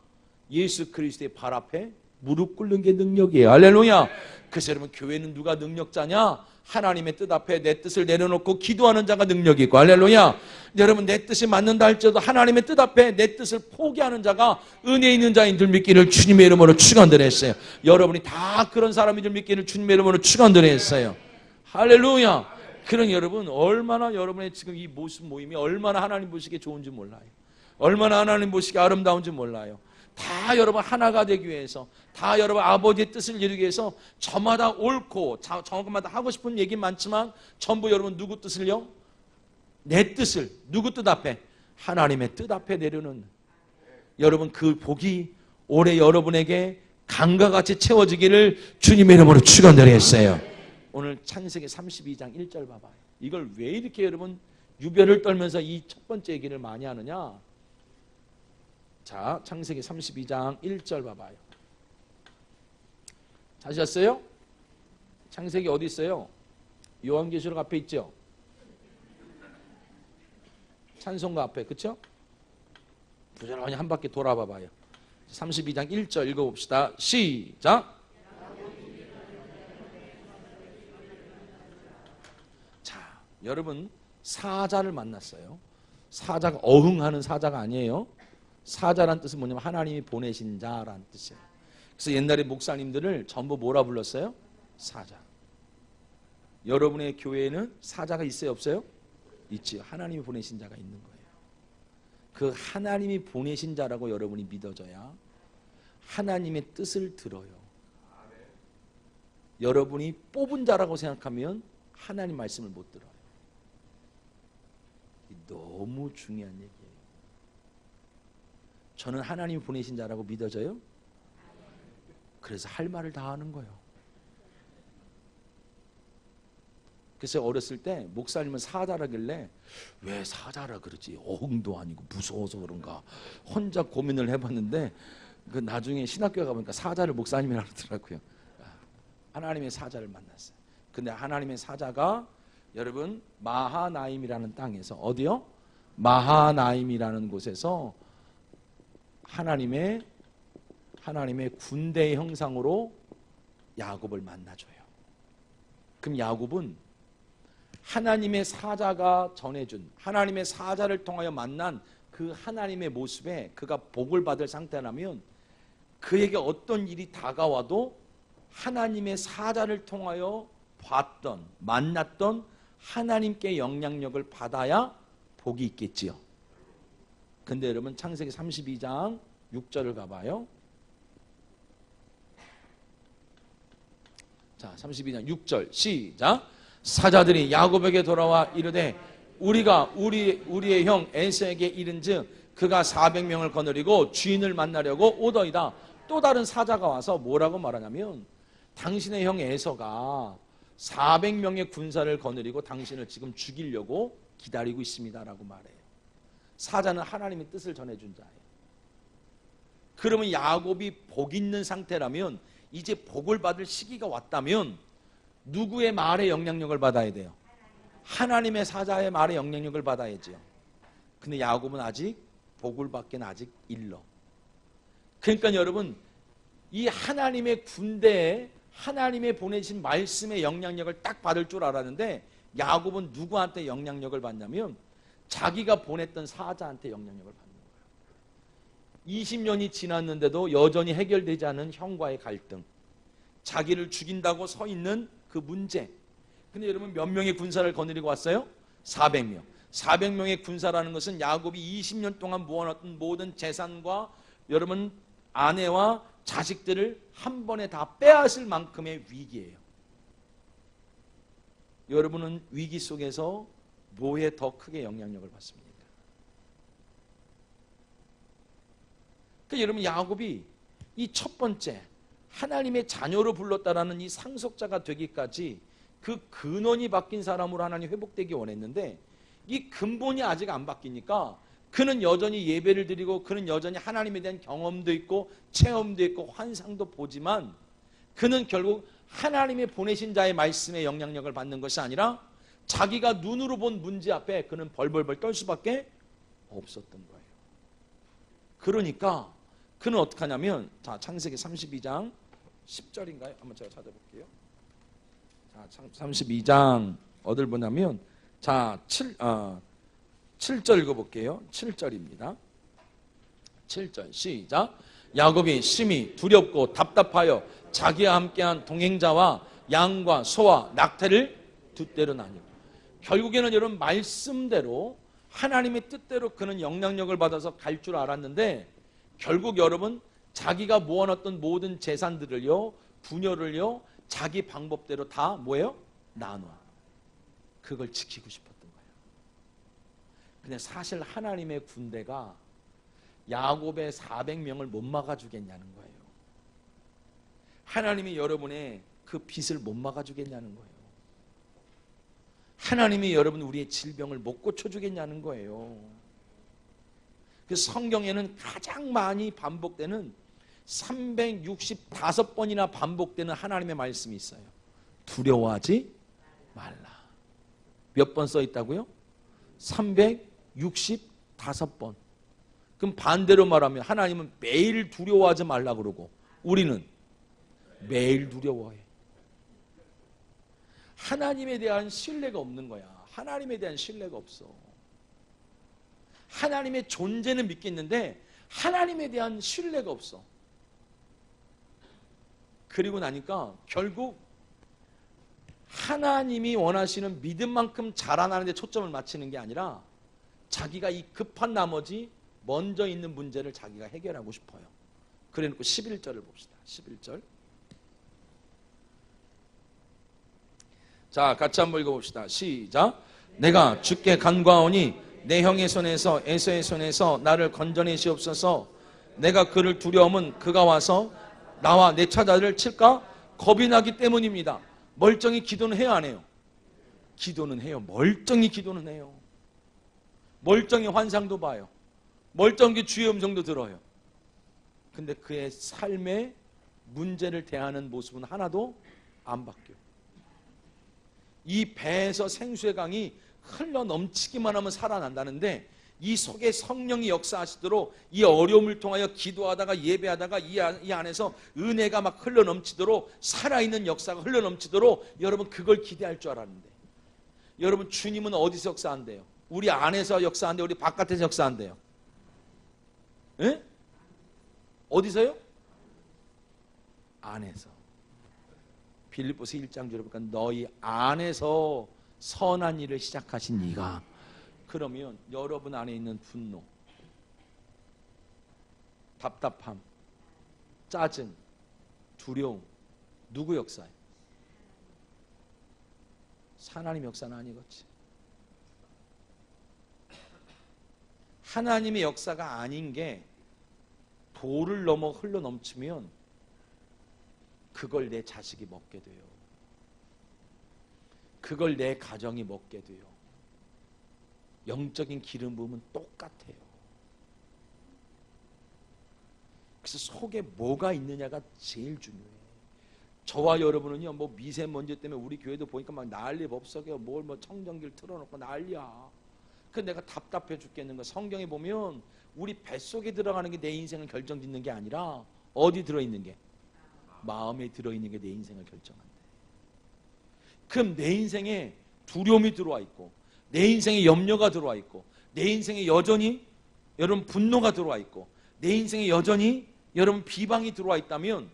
예수 그리스도의 발 앞에 무릎 꿇는 게 능력이에요. 할렐루야. 그래서 여러분, 교회는 누가 능력자냐? 하나님의 뜻 앞에 내 뜻을 내려놓고 기도하는 자가 능력이 있고, 할렐루야. 여러분, 내 뜻이 맞는다 할지라도 하나님의 뜻 앞에 내 뜻을 포기하는 자가 은혜 있는 자인 줄 믿기를 주님의 이름으로 축원드렸어요. 여러분이 다 그런 사람인 줄 믿기를 주님의 이름으로 축원드렸어요. 할렐루야. 그러니 여러분, 얼마나 여러분의 지금 이 모습 모임이 얼마나 하나님 보시기에 좋은지 몰라요. 얼마나 하나님 보시기에 아름다운지 몰라요. 다 여러분 하나가 되기 위해서, 다 여러분 아버지의 뜻을 이루기 위해서 저마다 옳고 저마다 하고 싶은 얘기 많지만 전부 여러분 누구 뜻을요? 내 뜻을 누구 뜻 앞에? 하나님의 뜻 앞에 내려놓는 여러분, 그 복이 올해 여러분에게 강과 같이 채워지기를 주님의 이름으로 축원드렸어요. 오늘 창세기 32장 1절 봐봐요. 이걸 왜 이렇게 여러분 유별을 떨면서 이 첫 번째 얘기를 많이 하느냐? 자, 창세기 32장 1절 봐봐요. 찾으셨어요? 창세기 어디 있어요? 요한계시록 앞에 있죠? 찬송가 앞에, 그렇죠? 부지런히 한 바퀴 돌아봐봐요. 32장 1절 읽어봅시다. 시작! 자, 여러분 사자를 만났어요. 사자가 어흥하는 사자가 아니에요. 사자란 뜻은 뭐냐면 하나님이 보내신 자란 뜻이에요. 그래서 옛날에 목사님들을 전부 뭐라 불렀어요? 사자. 여러분의 교회에는 사자가 있어요, 없어요? 있지요. 하나님이 보내신 자가 있는 거예요. 그 하나님이 보내신 자라고 여러분이 믿어져야 하나님의 뜻을 들어요. 여러분이 뽑은 자라고 생각하면 하나님 말씀을 못 들어요. 너무 중요한 얘기예요. 저는 하나님이 보내신 자라고 믿어져요? 그래서 할 말을 다 하는 거예요. 그래서 어렸을 때 목사님은 사자라길래 왜 사자라 그러지? 어흥도 아니고 무서워서 그런가? 혼자 고민을 해봤는데 그 나중에 신학교에 가보니까 사자를 목사님이라 그러더라고요. 하나님의 사자를 만났어요. 근데 하나님의 사자가 여러분 마하나임이라는 땅에서, 어디요? 마하나임이라는 곳에서 하나님의 군대의 형상으로 야곱을 만나줘요. 그럼 야곱은 하나님의 사자가 전해준, 하나님의 사자를 통하여 만난 그 하나님의 모습에 그가 복을 받을 상태라면 그에게 어떤 일이 다가와도 하나님의 사자를 통하여 봤던, 만났던 하나님께 영향력을 받아야 복이 있겠지요. 근데 여러분 창세기 32장 6절을 가봐요. 자, 32장 6절 시작. 사자들이 야곱에게 돌아와 이르되 우리가 우리의 형 에서에게 이른즉 그가 400명을 거느리고 주인을 만나려고 오더이다. 또 다른 사자가 와서 뭐라고 말하냐면 당신의 형 에서가 400명의 군사를 거느리고 당신을 지금 죽이려고 기다리고 있습니다라고 말해요. 사자는 하나님의 뜻을 전해준 자예요. 그러면 야곱이 복 있는 상태라면, 이제 복을 받을 시기가 왔다면 누구의 말에 영향력을 받아야 돼요? 하나님의 사자의 말에 영향력을 받아야죠. 근데 야곱은 아직 복을 받기는 아직 일러. 그러니까 여러분, 이 하나님의 군대에 하나님의 보내신 말씀의 영향력을 딱 받을 줄 알았는데 야곱은 누구한테 영향력을 받냐면 자기가 보냈던 사자한테 영향력을 받는 거예요. 20년이 지났는데도 여전히 해결되지 않은 형과의 갈등, 자기를 죽인다고 서 있는 그 문제. 근데 여러분 몇 명의 군사를 거느리고 왔어요? 400명. 400명의 군사라는 것은 야곱이 20년 동안 모아놨던 모든 재산과 여러분 아내와 자식들을 한 번에 다 빼앗을 만큼의 위기예요. 여러분은 위기 속에서 뭐에 더 크게 영향력을 받습니까? 그러니까 여러분 야곱이 이 첫 번째 하나님의 자녀로 불렀다라는 이 상속자가 되기까지 그 근원이 바뀐 사람으로 하나님 회복되기 원했는데 이 근본이 아직 안 바뀌니까 그는 여전히 예배를 드리고 그는 여전히 하나님에 대한 경험도 있고 체험도 있고 환상도 보지만 그는 결국 하나님의 보내신 자의 말씀에 영향력을 받는 것이 아니라 자기가 눈으로 본 문제 앞에 그는 벌벌벌 떨 수밖에 없었던 거예요. 그러니까 그는 어떻게 하냐면, 자, 창세기 32장 10절인가요? 한번 제가 찾아볼게요. 자, 32장 어딜 보냐면, 자, 7절 읽어볼게요. 7절입니다. 7절 시작. 야곱이 심히 두렵고 답답하여 자기와 함께한 동행자와 양과 소와 낙태를 두 떼로 나뉘고, 결국에는 여러분 말씀대로 하나님의 뜻대로 그는 영향력을 받아서 갈 줄 알았는데, 결국 여러분 자기가 모아놨던 모든 재산들을요, 부녀를요, 자기 방법대로 다 뭐예요? 나눠. 그걸 지키고 싶었던 거예요. 근데 사실 하나님의 군대가 야곱의 400명을 못 막아주겠냐는 거예요. 하나님이 여러분의 그 빚을 못 막아주겠냐는 거예요. 하나님이 여러분 우리의 질병을 못 고쳐주겠냐는 거예요. 그 성경에는 가장 많이 반복되는 365번이나 반복되는 하나님의 말씀이 있어요. 두려워하지 말라. 몇 번 써 있다고요? 365번. 그럼 반대로 말하면 하나님은 매일 두려워하지 말라 그러고, 우리는 매일 두려워해. 하나님에 대한 신뢰가 없는 거야. 하나님에 대한 신뢰가 없어. 하나님의 존재는 믿겠는데 하나님에 대한 신뢰가 없어. 그리고 나니까 결국 하나님이 원하시는 믿음만큼 자라나는 데 초점을 맞추는 게 아니라 자기가 이 급한 나머지 먼저 있는 문제를 자기가 해결하고 싶어요. 그래 놓고 11절을 봅시다. 11절. 자, 같이 한번 읽어봅시다. 시작. 내가 주께 간구하오니 내 형의 손에서 에서의 손에서 나를 건져내시옵소서. 내가 그를 두려움은 그가 와서 나와 내 처자를 칠까 겁이 나기 때문입니다. 멀쩡히 기도는 해요, 안 해요? 기도는 해요. 멀쩡히 기도는 해요. 멀쩡히 환상도 봐요. 멀쩡히 주의 음성도 들어요. 근데 그의 삶의 문제를 대하는 모습은 하나도 안 바뀌어요. 이 배에서 생수의 강이 흘러 넘치기만 하면 살아난다는데, 이 속에 성령이 역사하시도록 이 어려움을 통하여 기도하다가 예배하다가 이 안에서 은혜가 막 흘러 넘치도록, 살아있는 역사가 흘러 넘치도록 여러분 그걸 기대할 줄 알았는데, 여러분 주님은 어디서 역사한대요? 우리 안에서 역사한대요? 우리 바깥에서 역사한대요? 에? 어디서요? 안에서. 빌립보서 1장 보니까 너희 안에서 선한 일을 시작하신 이가. 그러면 여러분 안에 있는 분노, 답답함, 짜증, 두려움, 누구 역사예요? 하나님 역사는 아니겠지. 하나님의 역사가 아닌 게 도를 넘어 흘러 넘치면 그걸 내 자식이 먹게 돼요. 그걸 내 가정이 먹게 돼요. 영적인 기름 부음은 똑같아요. 그래서 속에 뭐가 있느냐가 제일 중요해. 저와 여러분은요, 뭐 미세먼지 때문에 우리 교회도 보니까 막 난리 법석이야. 뭘 뭐 청정기를 틀어놓고 난리야. 그 내가 답답해 죽겠는 거. 성경에 보면 우리 뱃속에 들어가는 게 내 인생을 결정짓는 게 아니라 어디 들어있는 게? 마음에 들어있는 게 내 인생을 결정한대. 그럼 내 인생에 두려움이 들어와 있고, 내 인생에 염려가 들어와 있고, 내 인생에 여전히 여러분 분노가 들어와 있고, 내 인생에 여전히 여러분 비방이 들어와 있다면,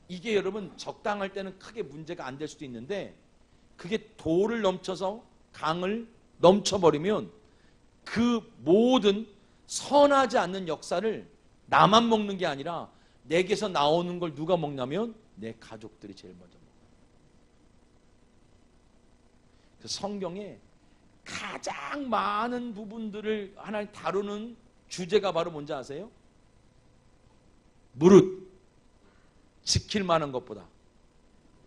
이게 여러분 적당할 때는 크게 문제가 안 될 수도 있는데, 그게 도를 넘쳐서 강을 넘쳐버리면 그 모든 선하지 않는 역사를 나만 먹는 게 아니라 내게서 나오는 걸 누가 먹냐면 내 가족들이 제일 먼저 먹어요. 그래서 성경에 가장 많은 부분들을 하나님 다루는 주제가 바로 뭔지 아세요? 무릇 지킬 만한 것보다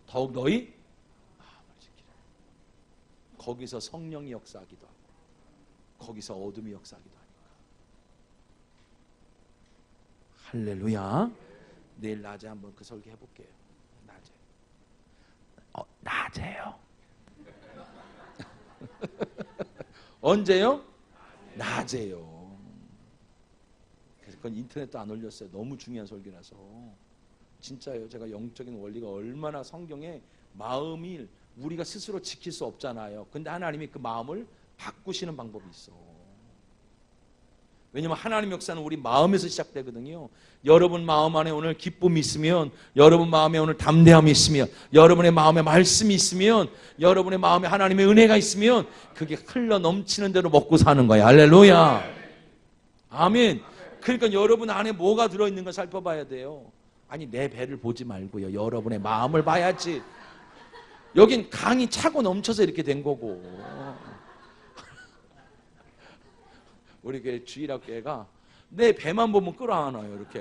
더욱 너희 마음을 지키라. 거기서 성령이 역사하기도 하고 거기서 어둠이 역사하기도 하니까. 할렐루야. 내일 낮에 한번 그 설교 해볼게요. 낮에. 낮에요. 언제요? 낮에요. 그래서 그건 인터넷도 안 올렸어요. 너무 중요한 설교라서. 진짜요. 제가 영적인 원리가 얼마나 성경에 마음이 우리가 스스로 지킬 수 없잖아요. 근데 하나님이 그 마음을 바꾸시는 방법이 있어. 왜냐하면 하나님 역사는 우리 마음에서 시작되거든요. 여러분 마음 안에 오늘 기쁨이 있으면, 여러분 마음에 오늘 담대함이 있으면, 여러분의 마음에 말씀이 있으면, 여러분의 마음에 하나님의 은혜가 있으면 그게 흘러 넘치는 대로 먹고 사는 거야. 할렐루야. 아멘. 그러니까 여러분 안에 뭐가 들어있는 걸 살펴봐야 돼요. 아니 내 배를 보지 말고요. 여러분의 마음을 봐야지. 여긴 강이 차고 넘쳐서 이렇게 된 거고. 우리 교회 주일학교가 내 배만 보면 끌어안아요. 이렇게.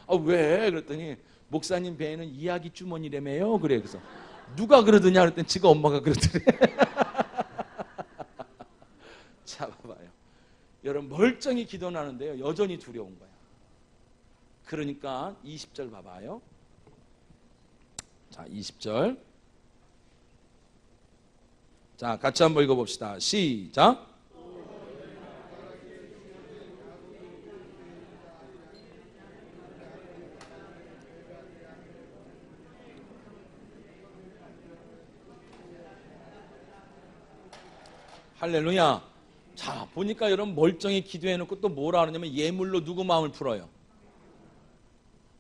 아, 왜? 그랬더니 목사님 배에는 이야기 주머니라며요. 그래. 그래서 누가 그러더냐 그랬더니 지가 엄마가 그러더래. 자, 봐봐요. 여러분 멀쩡히 기도하는데요. 여전히 두려운 거야. 그러니까 20절 봐봐요. 자, 20절. 자, 같이 한번 읽어봅시다. 시작. 할렐루야. 자, 보니까 여러분 멀쩡히 기도해놓고 또 뭐라 하느냐면 예물로 누구 마음을 풀어요?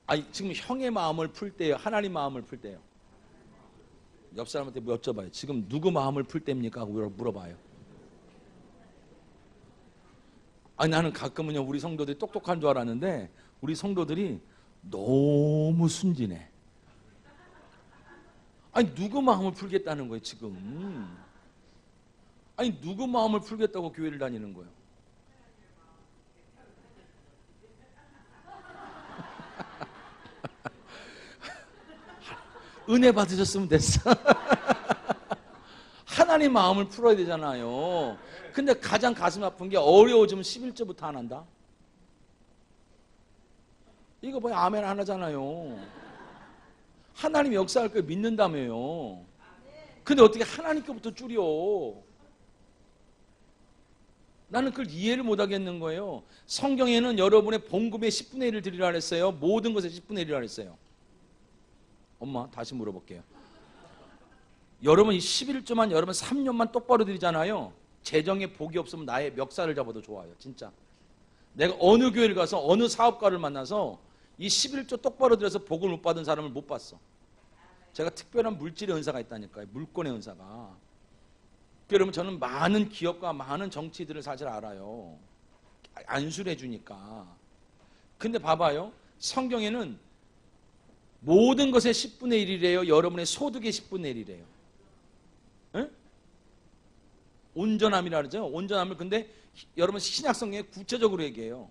아니, 지금 형의 마음을 풀 때요, 하나님 마음을 풀 때요. 옆 사람한테 뭐 여쭤봐요. 지금 누구 마음을 풀 때입니까? 하고 물어봐요. 아니, 나는 가끔은요 우리 성도들이 똑똑한 줄 알았는데 우리 성도들이 너무 순진해. 아니, 누구 마음을 풀겠다는 거예요 지금? 아니, 누구 마음을 풀겠다고 교회를 다니는 거예요? 은혜 받으셨으면 됐어. 하나님 마음을 풀어야 되잖아요. 근데 가장 가슴 아픈 게 어려워지면 11조부터 안 한다. 이거 뭐야, 아멘 안 하잖아요. 하나님 역사할 걸 믿는다며요. 근데 어떻게 하나님 거부터 줄여? 나는 그걸 이해를 못 하겠는 거예요. 성경에는 여러분의 봉급의 10분의 1을 드리라 그랬어요. 모든 것의 10분의 1이라 그랬어요. 엄마, 다시 물어볼게요. 여러분 이 11조만 여러분 3년만 똑바로 드리잖아요. 재정에 복이 없으면 나의 멱살을 잡아도 좋아요. 진짜. 내가 어느 교회를 가서 어느 사업가를 만나서 이 11조 똑바로 들여서 복을 못 받은 사람을 못 봤어. 제가 특별한 물질의 은사가 있다니까요. 물권의 은사가. 여러분, 저는 많은 기업과 많은 정치들을 사실 알아요. 안수를 해주니까. 근데 봐봐요. 성경에는 모든 것의 10분의 1이래요. 여러분의 소득의 10분의 1이래요. 에? 온전함이라 그러죠. 온전함을. 근데 여러분 신약 성경에 구체적으로 얘기해요.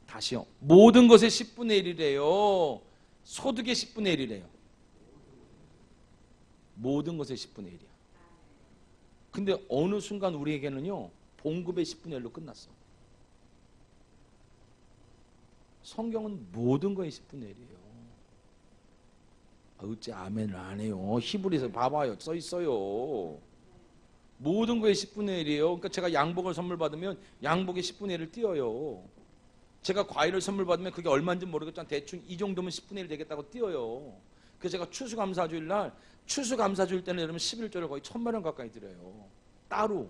다시요. 모든 것의 10분의 1이래요. 소득의 10분의 1이래요. 모든 것의 10분의 1이야. 근데 어느 순간 우리에게는요 봉급의 10분의 1로 끝났어. 성경은 모든 거의 10분의 1이에요. 어째 아멘을 안 해요? 히브리서 봐봐요. 써 있어요. 모든 거의 10분의 1이에요. 그러니까 제가 양복을 선물 받으면 양복의 10분의 1을 띄어요. 제가 과일을 선물 받으면 그게 얼마인지 모르겠지만 대충 이 정도면 10분의 1 되겠다고 띄어요. 그래서 제가 추수감사주일 날, 추수감사주일 때는 여러분 11조를 거의 1,000만 원 가까이 드려요. 따로.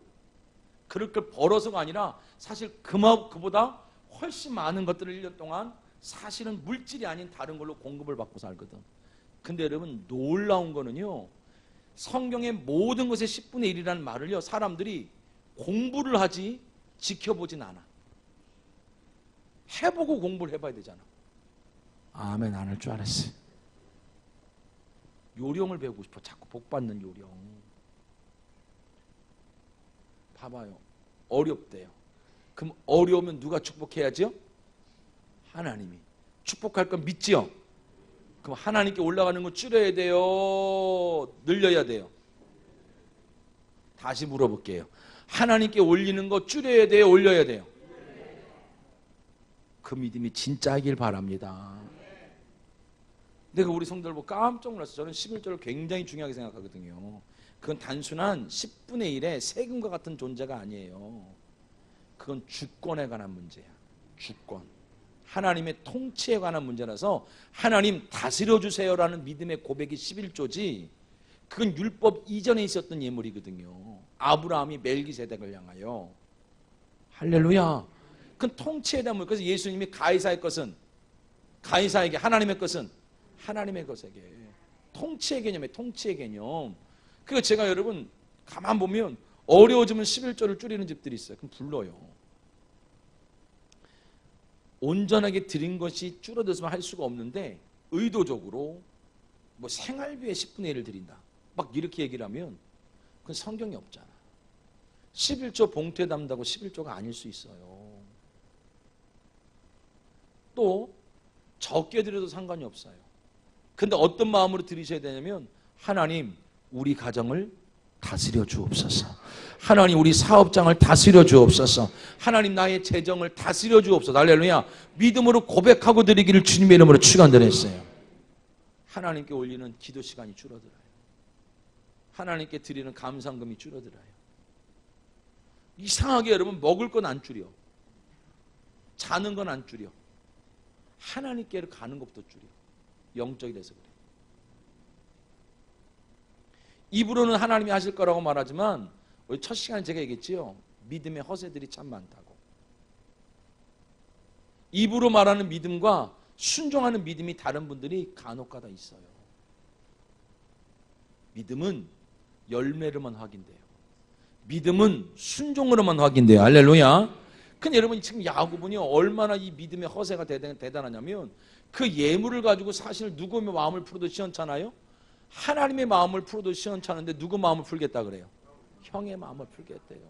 그럴 걸 벌어서가 아니라 사실 그보다 훨씬 많은 것들을 1년 동안 사실은 물질이 아닌 다른 걸로 공급을 받고 살거든. 근데 여러분 놀라운 거는요, 성경의 모든 것의 10분의 1이라는 말을요 사람들이 공부를 하지 지켜보진 않아. 해보고 공부를 해봐야 되잖아. 아멘 안 할 줄 알았어. 요령을 배우고 싶어. 자꾸 복받는 요령. 봐봐요. 어렵대요. 그럼 어려우면 누가 축복해야죠? 하나님이. 축복할 건 믿지요? 그럼 하나님께 올라가는 거 줄여야 돼요? 늘려야 돼요? 다시 물어볼게요. 하나님께 올리는 거 줄여야 돼요? 올려야 돼요? 그 믿음이 진짜이길 바랍니다. 내가 우리 성도들 보고 깜짝 놀랐어요. 저는 11조를 굉장히 중요하게 생각하거든요. 그건 단순한 10분의 1의 세금과 같은 존재가 아니에요. 그건 주권에 관한 문제야. 주권, 하나님의 통치에 관한 문제라서 하나님 다스려 주세요라는 믿음의 고백이 11조지 그건 율법 이전에 있었던 예물이거든요. 아브라함이 멜기세덱을 향하여. 할렐루야. 그건 통치에 대한 문. 그래서 예수님이 가이사의 것은 가이사에게, 하나님의 것은 하나님의 것에게. 통치의 개념에 통치의 개념. 그래서 제가 여러분 가만 보면 어려워지면 11조를 줄이는 집들이 있어요. 그럼 불러요. 온전하게 드린 것이 줄어들어서 할 수가 없는데 의도적으로 뭐 생활비의 10분의 1을 드린다. 막 이렇게 얘기를 하면 그건 성경이 없잖아. 11조 봉투에 담는다고 11조가 아닐 수 있어요. 또 적게 드려도 상관이 없어요. 근데 어떤 마음으로 드리셔야 되냐면 하나님 우리 가정을 다스려 주옵소서. 하나님 우리 사업장을 다스려 주옵소서. 하나님 나의 재정을 다스려 주옵소서. 할렐루야. 믿음으로 고백하고 드리기를 주님의 이름으로 축원드렸어요. 하나님께 올리는 기도 시간이 줄어들어요. 하나님께 드리는 감상금이 줄어들어요. 이상하게 여러분 먹을 건 안 줄여. 자는 건 안 줄여. 하나님께로 가는 것부터 줄여. 영적이 돼서 그래. 입으로는 하나님이 하실 거라고 말하지만 우리 첫 시간에 제가 얘기했지요. 믿음의 허세들이 참 많다고. 입으로 말하는 믿음과 순종하는 믿음이 다른 분들이 간혹가다 있어요. 믿음은 열매로만 확인돼요. 믿음은 순종으로만 확인돼요. 할렐루야. 근데 여러분 지금 야고보는요 얼마나 이 믿음의 허세가 대단하냐면 그 예물을 가지고 사실 누구의 마음을 풀어도 시원찮아요? 하나님의 마음을 풀어도 시원찮은데 누구 마음을 풀겠다 그래요? 형의 마음을 풀겠대요.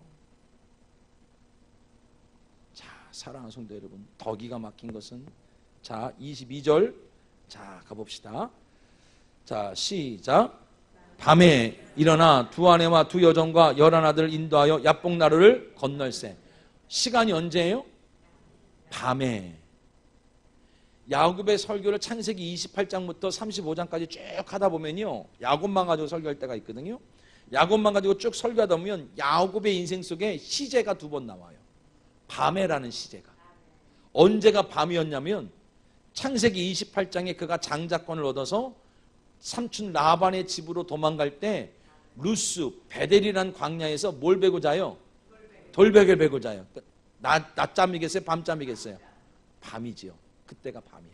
자, 사랑하는 성도 여러분, 더 기가 막힌 것은 자 22절 자 가봅시다. 자 시작. 밤에 일어나 두 아내와 두 여종과 11아들을 인도하여 야복나루를 건널세. 시간이 언제예요? 밤에. 야곱의 설교를 창세기 28장부터 35장까지 쭉 하다 보면요 야곱만 가지고 설교할 때가 있거든요. 야곱만 가지고 쭉 설교하다 보면 야곱의 인생 속에 시제가 두 번 나와요. 밤에라는 시제가. 언제가 밤이었냐면 창세기 28장에 그가 장자권을 얻어서 삼촌 라반의 집으로 도망갈 때 루스 베델이라는 광야에서 뭘 베고 자요? 돌베개를 베고 자요. 낮잠이겠어요? 밤잠이겠어요? 밤이지요. 그때가 밤이야.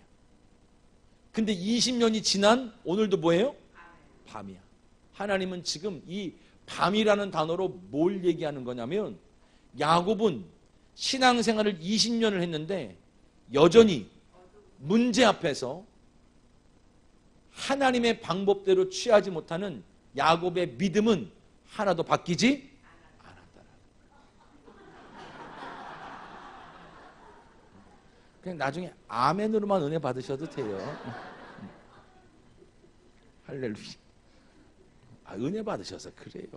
근데 20년이 지난 오늘도 뭐예요? 밤이야. 하나님은 지금 이 밤이라는 단어로 뭘 얘기하는 거냐면 야곱은 신앙생활을 20년을 했는데 여전히 문제 앞에서 하나님의 방법대로 취하지 못하는 야곱의 믿음은 하나도 바뀌지 않았다. 그냥 나중에 아멘으로만 은혜 받으셔도 돼요. 할렐루야. 은혜 받으셔서 그래요.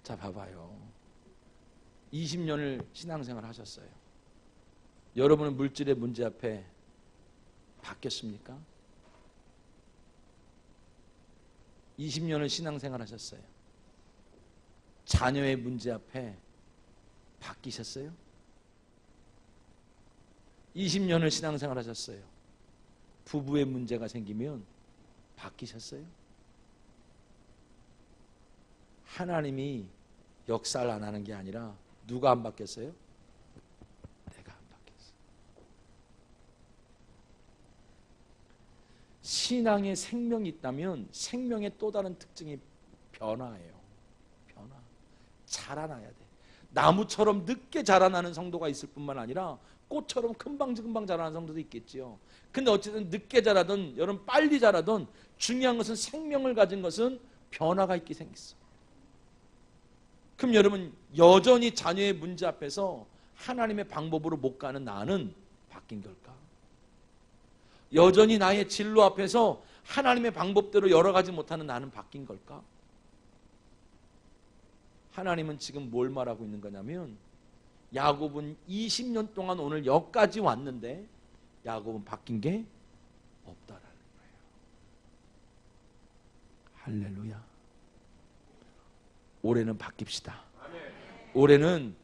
자 봐봐요. 20년을 신앙생활 하셨어요. 여러분은 물질의 문제 앞에 바뀌었습니까? 20년을 신앙생활 하셨어요. 자녀의 문제 앞에 바뀌셨어요? 20년을 신앙생활 하셨어요. 부부의 문제가 생기면 바뀌셨어요? 하나님이 역사를 안 하는 게 아니라 누가 안 바뀌었어요? 내가 안 바뀌었어요. 신앙에 생명이 있다면 생명의 또 다른 특징이 변화예요. 변화. 자라나야 돼. 나무처럼 늦게 자라나는 성도가 있을 뿐만 아니라 꽃처럼 금방 자라는 성도도 있겠지요. 근데 어쨌든 늦게 자라든 여러분 빨리 자라든 중요한 것은 생명을 가진 것은 변화가 있게 생겼어. 그럼 여러분 여전히 자녀의 문제 앞에서 하나님의 방법으로 못 가는 나는 바뀐 걸까? 여전히 나의 진로 앞에서 하나님의 방법대로 열어가지 못하는 나는 바뀐 걸까? 하나님은 지금 뭘 말하고 있는 거냐면 야곱은 20년 동안 오늘 여기까지 왔는데 야곱은 바뀐 게 없다라는 거예요. 할렐루야. 올해는 바뀝시다. 올해는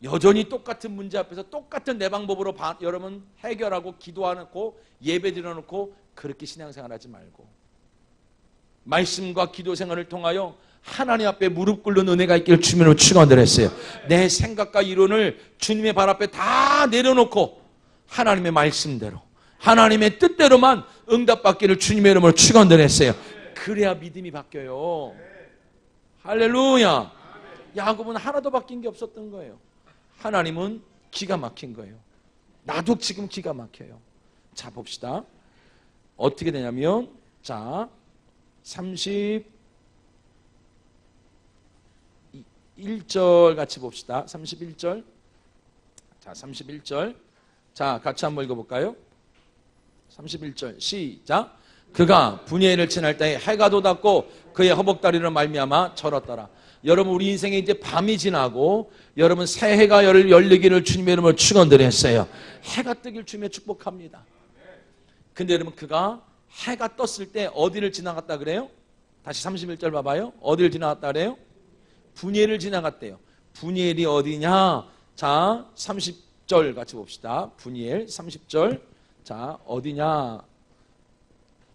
여전히 똑같은 문제 앞에서 똑같은 내 방법으로 여러분 해결하고 기도하고 예배 드려놓고 그렇게 신앙생활하지 말고 말씀과 기도 생활을 통하여 하나님 앞에 무릎 꿇는 은혜가 있기를 주님으로 축원드렸어요. 내 생각과 이론을 주님의 발 앞에 다 내려놓고 하나님의 말씀대로 하나님의 뜻대로만 응답받기를 주님의 이름으로 축원드렸어요. 그래야 믿음이 바뀌어요. 할렐루야. 야곱은 하나도 바뀐 게 없었던 거예요. 하나님은 기가 막힌 거예요. 나도 지금 기가 막혀요. 자, 봅시다. 어떻게 되냐면, 자, 31절 같이 봅시다. 31절. 자, 31절. 자, 같이 한번 읽어볼까요? 31절. 시작. 그가 분야를 지날 때에 해가 돋았고 그의 허벅다리로 말미암아 절었더라. 여러분, 우리 인생에 이제 밤이 지나고 여러분 새해가 열리기를 주님의 이름으로 축원드렸어요. 해가 뜨길 주님의 축복합니다. 근데 여러분, 그가 해가 떴을 때 어디를 지나갔다 그래요? 다시 31절 봐봐요. 어디를 지나갔다 그래요? 분야를 지나갔대요. 분야이 어디냐? 자, 30절 같이 봅시다. 분야 30절. 자, 어디냐?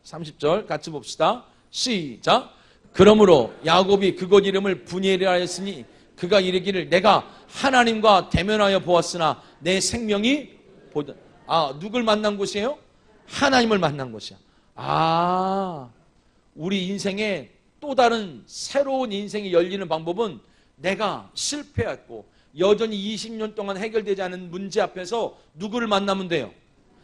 30절 같이 봅시다. 시작. 그러므로 야곱이 그곳 이름을 분야이라 했으니 그가 이르기를 내가 하나님과 대면하여 보았으나 내 생명이 보다. 누굴 만난 곳이에요? 하나님을 만난 곳이야. 우리 인생에 또 다른 새로운 인생이 열리는 방법은 내가 실패했고 여전히 20년 동안 해결되지 않은 문제 앞에서 누구를 만나면 돼요?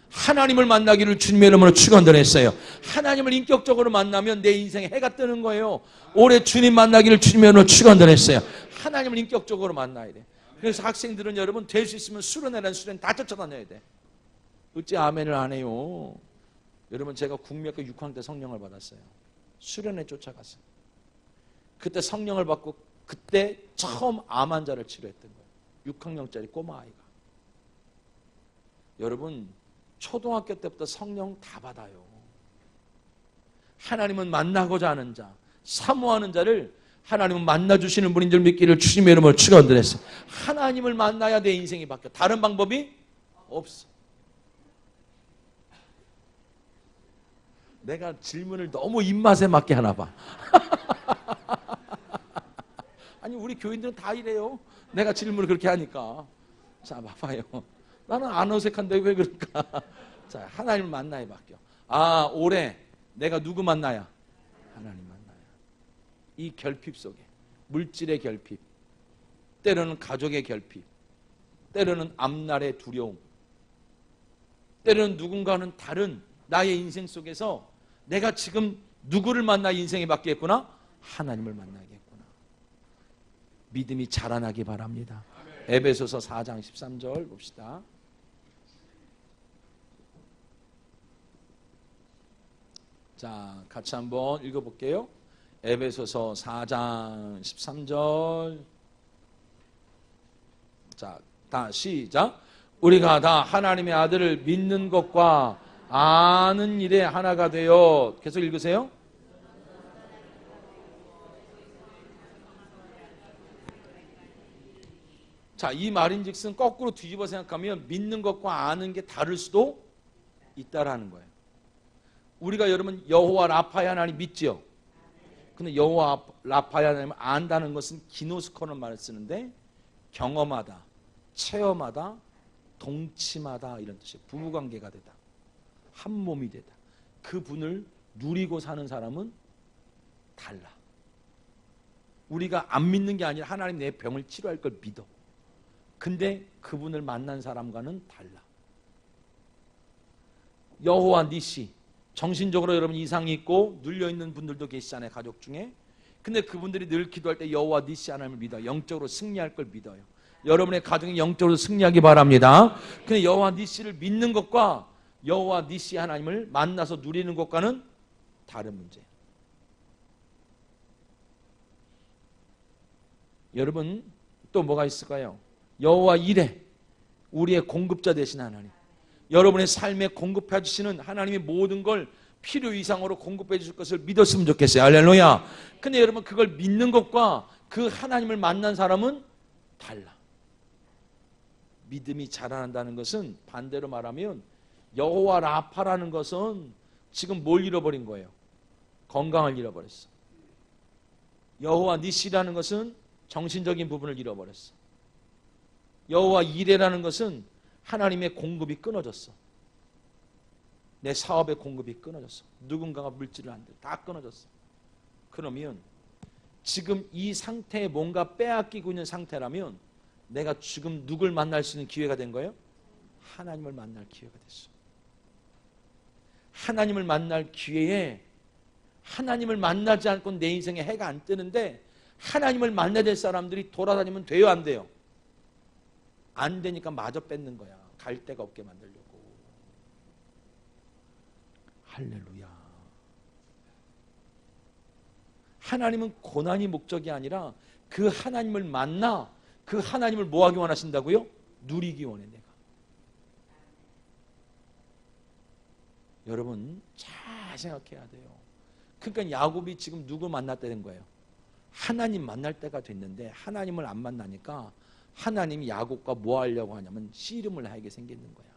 하나님을 만나기를 주님의 이름으로 축원드렸어요. 하나님을 인격적으로 만나면 내 인생에 해가 뜨는 거예요. 올해 주님 만나기를 주님의 이름으로 축원드렸어요. 하나님을 인격적으로 만나야 돼. 그래서 학생들은 여러분 될 수 있으면 수련회란 수련 다 쫓아다녀야 돼. 어찌 아멘을 안 해요? 여러분, 제가 국민학교 6학년 때 성령을 받았어요. 수련회 쫓아갔어요. 그때 성령을 받고 그때 처음 암 환자를 치료했던 거예요. 6학년짜리 꼬마아이가. 여러분, 초등학교 때부터 성령 다 받아요. 하나님은 만나고자 하는 자, 사모하는 자를 하나님은 만나주시는 분인 줄 믿기를 주님의 이름으로 축원드렸어요. 하나님을 만나야 내 인생이 바뀌어. 다른 방법이 없어. 내가 질문을 너무 입맛에 맞게 하나 봐. 아니, 우리 교인들은 다 이래요. 내가 질문을 그렇게 하니까. 자, 봐봐요. 나는 안 어색한데 왜 그럴까? 자, 하나님을 만나야 바뀌어. 올해 내가 누구 만나야? 하나님 만나야. 이 결핍 속에, 물질의 결핍, 때로는 가족의 결핍, 때로는 앞날의 두려움, 때로는 누군가는 다른 나의 인생 속에서 내가 지금 누구를 만나 인생이 바뀌겠구나? 하나님을 만나겠구나. 믿음이 자라나기 바랍니다. 에베소서 4장 13절 봅시다. 자, 같이 한번 읽어볼게요. 에베소서 4장 13절. 자, 다 시작. 우리가 다 하나님의 아들을 믿는 것과 아는 일에 하나가 되어. 계속 읽으세요. 자, 이 말인즉슨 거꾸로 뒤집어 생각하면 믿는 것과 아는 게 다를 수도 있다라는 거예요. 우리가 여러분 여호와 라파의 하나님 믿지요? 근데 여호와 라파의 하나님을 안다는 것은 기노스코는 말을 쓰는데 경험하다, 체험하다, 동침하다 이런 뜻이에요. 부부관계가 되다, 한 몸이 되다. 그분을 누리고 사는 사람은 달라. 우리가 안 믿는 게 아니라 하나님 내 병을 치료할 걸 믿어. 근데 그분을 만난 사람과는 달라. 여호와 니시, 정신적으로 여러분 이상이 있고 눌려있는 분들도 계시잖아요, 가족 중에. 근데 그분들이 늘 기도할 때 여호와 니시 하나님을 믿어요. 영적으로 승리할 걸 믿어요. 여러분의 가정이 영적으로 승리하기 바랍니다. 근데 여호와 니시를 믿는 것과 여호와 니시 하나님을 만나서 누리는 것과는 다른 문제예요. 여러분 또 뭐가 있을까요? 여호와 이레, 우리의 공급자 되신 하나님, 여러분의 삶에 공급해 주시는 하나님이 모든 걸 필요 이상으로 공급해 주실 것을 믿었으면 좋겠어요. 할렐루야. 근데 여러분 그걸 믿는 것과 그 하나님을 만난 사람은 달라. 믿음이 자라난다는 것은 반대로 말하면 여호와 라파라는 것은 지금 뭘 잃어버린 거예요? 건강을 잃어버렸어. 여호와 니시라는 것은 정신적인 부분을 잃어버렸어. 여호와 이레라는 것은 하나님의 공급이 끊어졌어. 내 사업의 공급이 끊어졌어. 누군가가 물질을 안 돼. 다 끊어졌어. 그러면 지금 이 상태에 뭔가 빼앗기고 있는 상태라면 내가 지금 누굴 만날 수 있는 기회가 된 거예요? 하나님을 만날 기회가 됐어. 하나님을 만날 기회에 하나님을 만나지 않고 내 인생에 해가 안 뜨는데 하나님을 만나야 될 사람들이 돌아다니면 돼요, 안 돼요? 안 되니까 마저 뺏는 거야. 갈 데가 없게 만들려고. 할렐루야. 하나님은 고난이 목적이 아니라 그 하나님을 만나 그 하나님을 뭐 하기 원하신다고요? 누리기 원해 내가. 여러분 잘 생각해야 돼요. 그러니까 야곱이 지금 누구 만났다는 거예요? 하나님 만날 때가 됐는데 하나님을 안 만나니까 하나님이 야곱과 뭐 하려고 하냐면 씨름을 하게 생기는 거야.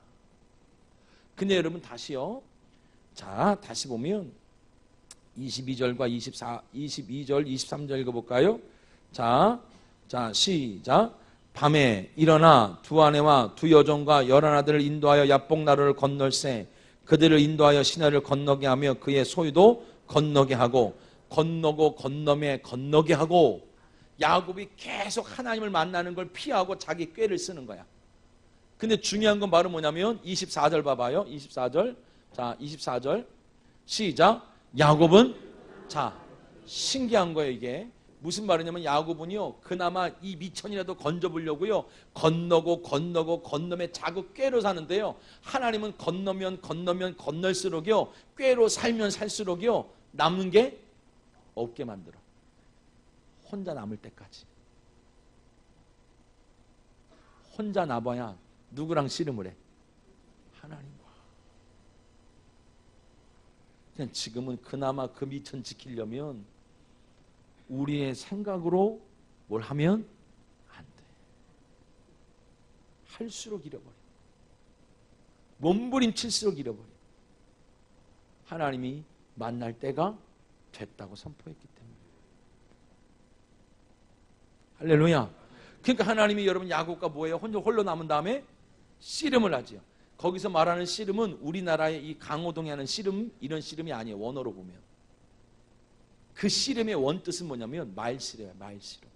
근데 여러분 다시요. 자, 다시 보면 22절과 22절, 23절 읽어볼까요? 자, 시작. 밤에 일어나 두 아내와 두 여종과 11아들을 인도하여 야복나루를 건널세 그들을 인도하여 시내를 건너게 하며 그의 소유도 건너게 하고 건너고 건너게 하고 야곱이 계속 하나님을 만나는 걸 피하고 자기 꾀를 쓰는 거야. 근데 중요한 건 바로 뭐냐면 24절 봐봐요. 24절. 자, 24절 시작. 야곱은 자 신기한 거예요. 이게 무슨 말이냐면 야곱은요 그나마 이 미천이라도 건져보려고요 건너면 자꾸 꾀로 사는데요 하나님은 건너면 건널수록요 꾀로 살면 살수록요 남는 게 없게 만들어. 혼자 남을 때까지. 혼자 남아야 누구랑 씨름을 해? 하나님과. 그냥 지금은 그나마 그 미천 지키려면 우리의 생각으로 뭘 하면 안 돼. 할수록 잃어버려. 몸부림칠수록 잃어버려. 하나님이 만날 때가 됐다고 선포했기 때문에. 할렐루야. 그러니까 하나님이 여러분 야곱과 뭐예요? 홀로 남은 다음에 씨름을 하지요. 거기서 말하는 씨름은 우리나라의 이 강호동에 하는 씨름 이런 씨름이 아니에요. 원어로 보면. 그 씨름의 원뜻은 뭐냐면 말씨름이에요. 말씨름.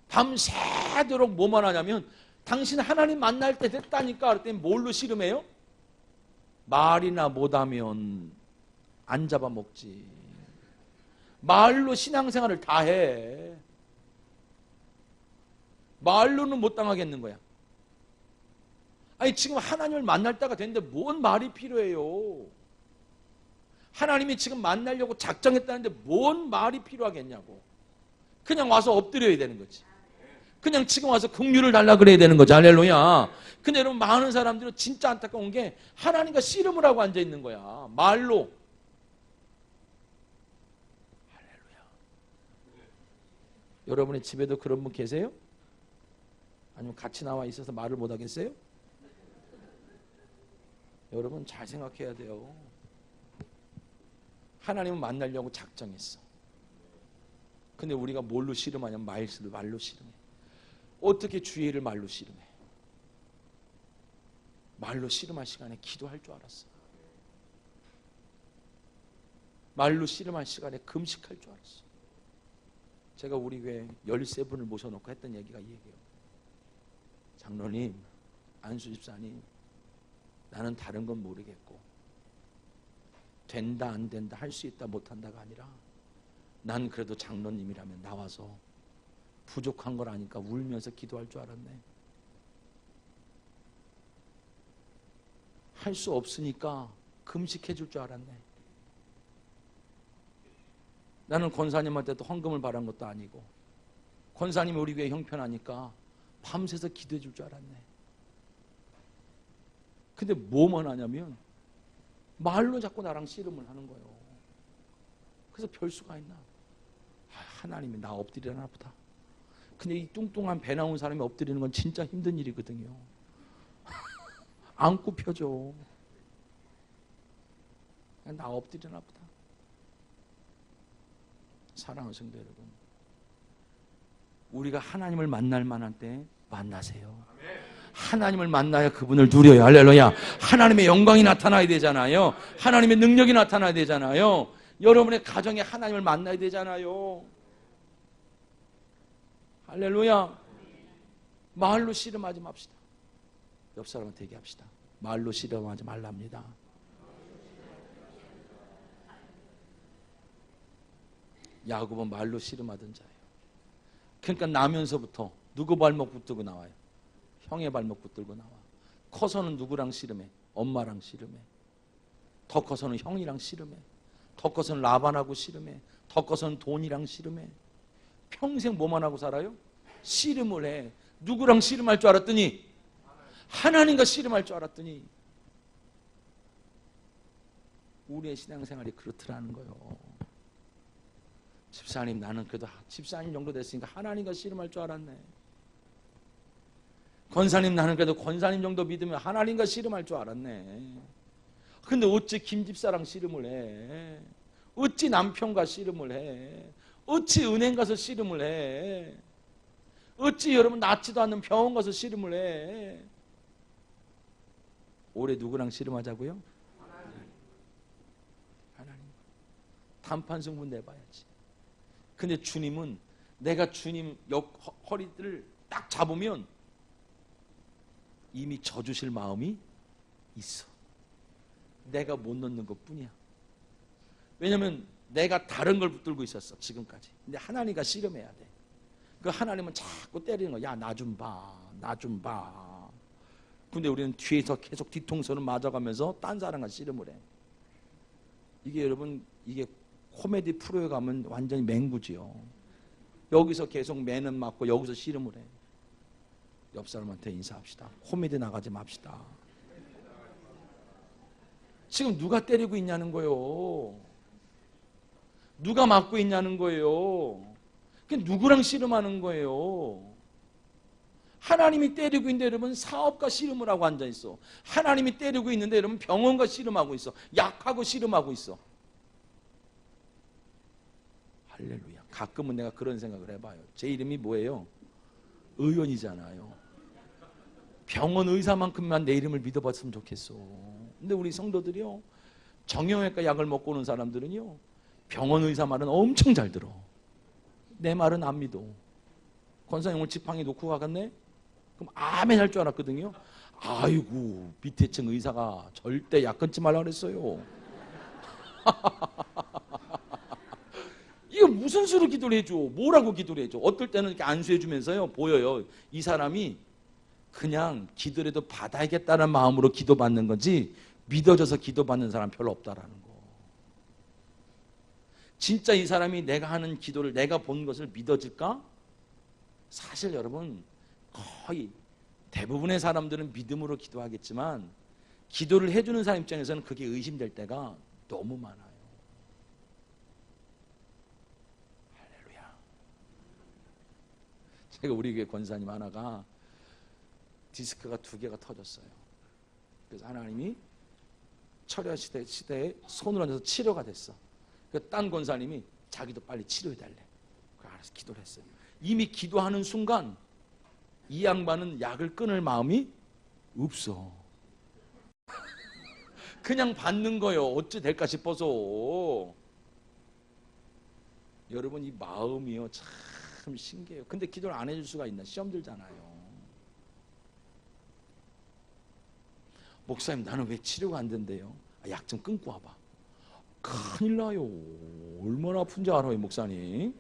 밤새도록 뭐만 하냐면 당신 하나님 만날 때 됐다니까 그랬더니 뭘로 씨름해요? 말이나 못하면 안 잡아먹지. 말로 신앙생활을 다 해. 말로는 못 당하겠는 거야. 아니 지금 하나님을 만날 때가 됐는데 뭔 말이 필요해요? 하나님이 지금 만나려고 작정했다는데 뭔 말이 필요하겠냐고. 그냥 와서 엎드려야 되는 거지. 그냥 지금 와서 긍휼을 달라 그래야 되는 거지. 할렐루야. 근데 여러분 많은 사람들은 진짜 안타까운 게 하나님과 씨름을 하고 앉아 있는 거야. 말로. 할렐루야. 여러분의 집에도 그런 분 계세요? 아니면 같이 나와 있어서 말을 못 하겠어요? 여러분 잘 생각해야 돼요. 하나님은 만나려고 작정했어. 근데 우리가 뭘로 씨름하냐면 말로 씨름해. 어떻게 주의를 말로 씨름해? 말로 씨름할 시간에 기도할 줄 알았어. 말로 씨름할 시간에 금식할 줄 알았어. 제가 우리 교회 13분을 모셔놓고 했던 얘기가 이 얘기예요. 장로님, 안수 집사님, 나는 다른 건 모르겠고 된다 안 된다 할 수 있다 못한다가 아니라 난 그래도 장로님이라면 나와서 부족한 걸 아니까 울면서 기도할 줄 알았네. 할 수 없으니까 금식해 줄 줄 알았네. 나는 권사님한테도 헌금을 바란 것도 아니고 권사님이 우리 교회 형편하니까 밤새서 기도해 줄 줄 알았네. 근데 뭐만 하냐면 말로 자꾸 나랑 씨름을 하는 거예요. 그래서 별 수가 있나? 하나님이 나 엎드리려나 보다. 근데 이 뚱뚱한 배 나온 사람이 엎드리는 건 진짜 힘든 일이거든요. 안 굽혀줘. 그냥 나 엎드리나 보다. 사랑하는 성도 여러분, 우리가 하나님을 만날 만한 때 만나세요. 하나님을 만나야 그분을 누려요. 할렐루야. 하나님의 영광이 나타나야 되잖아요. 하나님의 능력이 나타나야 되잖아요. 여러분의 가정에 하나님을 만나야 되잖아요. 할렐루야. 말로 씨름하지 맙시다. 옆 사람한테 얘기합시다. 말로 씨름하지 말랍니다. 야곱은 말로 씨름하던 자예요. 그러니까 나면서부터 누구 발목 붙들고 나와요? 형의 발목 붙들고 나와. 커서는 누구랑 씨름해? 엄마랑 씨름해. 더 커서는 형이랑 씨름해. 더 커서는 라반하고 씨름해. 더 커서는 돈이랑 씨름해. 평생 뭐만 하고 살아요? 씨름을 해. 누구랑 씨름할 줄 알았더니 하나님과 씨름할 줄 알았더니 우리의 신앙생활이 그렇더라는 거예요. 집사님, 나는 그래도 집사님 정도 됐으니까 하나님과 씨름할 줄 알았네. 권사님, 나는 그래도 권사님 정도 믿으면 하나님과 씨름할 줄 알았네. 근데 어찌 김집사랑 씨름을 해? 어찌 남편과 씨름을 해? 어찌 은행 가서 씨름을 해? 어찌 여러분 낫지도 않는 병원 가서 씨름을 해? 올해 누구랑 씨름하자고요? 하나님. 단판 승부 내봐야지. 근데 주님은 내가 주님 허리를 딱 잡으면 이미 져주실 마음이 있어. 내가 못 넣는 것뿐이야. 왜냐하면 내가 다른 걸 붙들고 있었어 지금까지. 근데 하나님과 씨름해야 돼. 그 하나님은 자꾸 때리는 거야. 야, 나 좀 봐, 나 좀 봐. 근데 우리는 뒤에서 계속 뒤통수를 맞아가면서 딴 사람과 씨름을 해. 이게 여러분, 이게 코미디 프로에 가면 완전히 맹구지요. 여기서 계속 매는 맞고 여기서 씨름을 해. 옆 사람한테 인사합시다. 코미디 나가지 맙시다. 지금 누가 때리고 있냐는 거예요. 누가 맞고 있냐는 거예요. 누구랑 씨름하는 거예요. 하나님이 때리고 있는데 여러분 사업과 씨름을 하고 앉아있어. 하나님이 때리고 있는데 여러분 병원과 씨름하고 있어. 약하고 씨름하고 있어. 할렐루야. 가끔은 내가 그런 생각을 해봐요. 제 이름이 뭐예요? 의원이잖아요. 병원 의사만큼만 내 이름을 믿어봤으면 좋겠어. 근데 우리 성도들이요, 정형외과 약을 먹고 오는 사람들은요, 병원 의사 말은 엄청 잘 들어. 내 말은 안 믿어. 권사님 오늘 지팡이 놓고 가겠네? 그럼 아멘 할 줄 알았거든요. 아이고, 밑에 층 의사가 절대 약 끊지 말라 그랬어요. 이거 무슨 수로 기도를 해줘? 뭐라고 기도를 해줘? 어떨 때는 이렇게 안수해주면서요, 보여요. 이 사람이 그냥 기도라도 받아야겠다는 마음으로 기도받는 거지 믿어져서 기도받는 사람 별로 없다라는 거. 진짜 이 사람이 내가 하는 기도를, 내가 본 것을 믿어질까? 사실 여러분, 거의 대부분의 사람들은 믿음으로 기도하겠지만 기도를 해주는 사람 입장에서는 그게 의심될 때가 너무 많아요. 할렐루야. 제가 우리 교회 권사님 하나가 디스크가 2개가 터졌어요. 그래서 하나님이 철야 시대에 손을 얹어서 치료가 됐어. 딴 권사님이 자기도 빨리 치료해달래. 알아서 기도를 했어요. 이미 기도하는 순간 이 양반은 약을 끊을 마음이 없어. 그냥 받는 거요. 어찌 될까 싶어서. 여러분, 이 마음이요, 참 신기해요. 근데 기도를 안 해줄 수가 있나? 시험 들잖아요. 목사님, 나는 왜 치료가 안 된대요? 약 좀 끊고 와봐. 큰일 나요. 얼마나 아픈지 알아요, 목사님?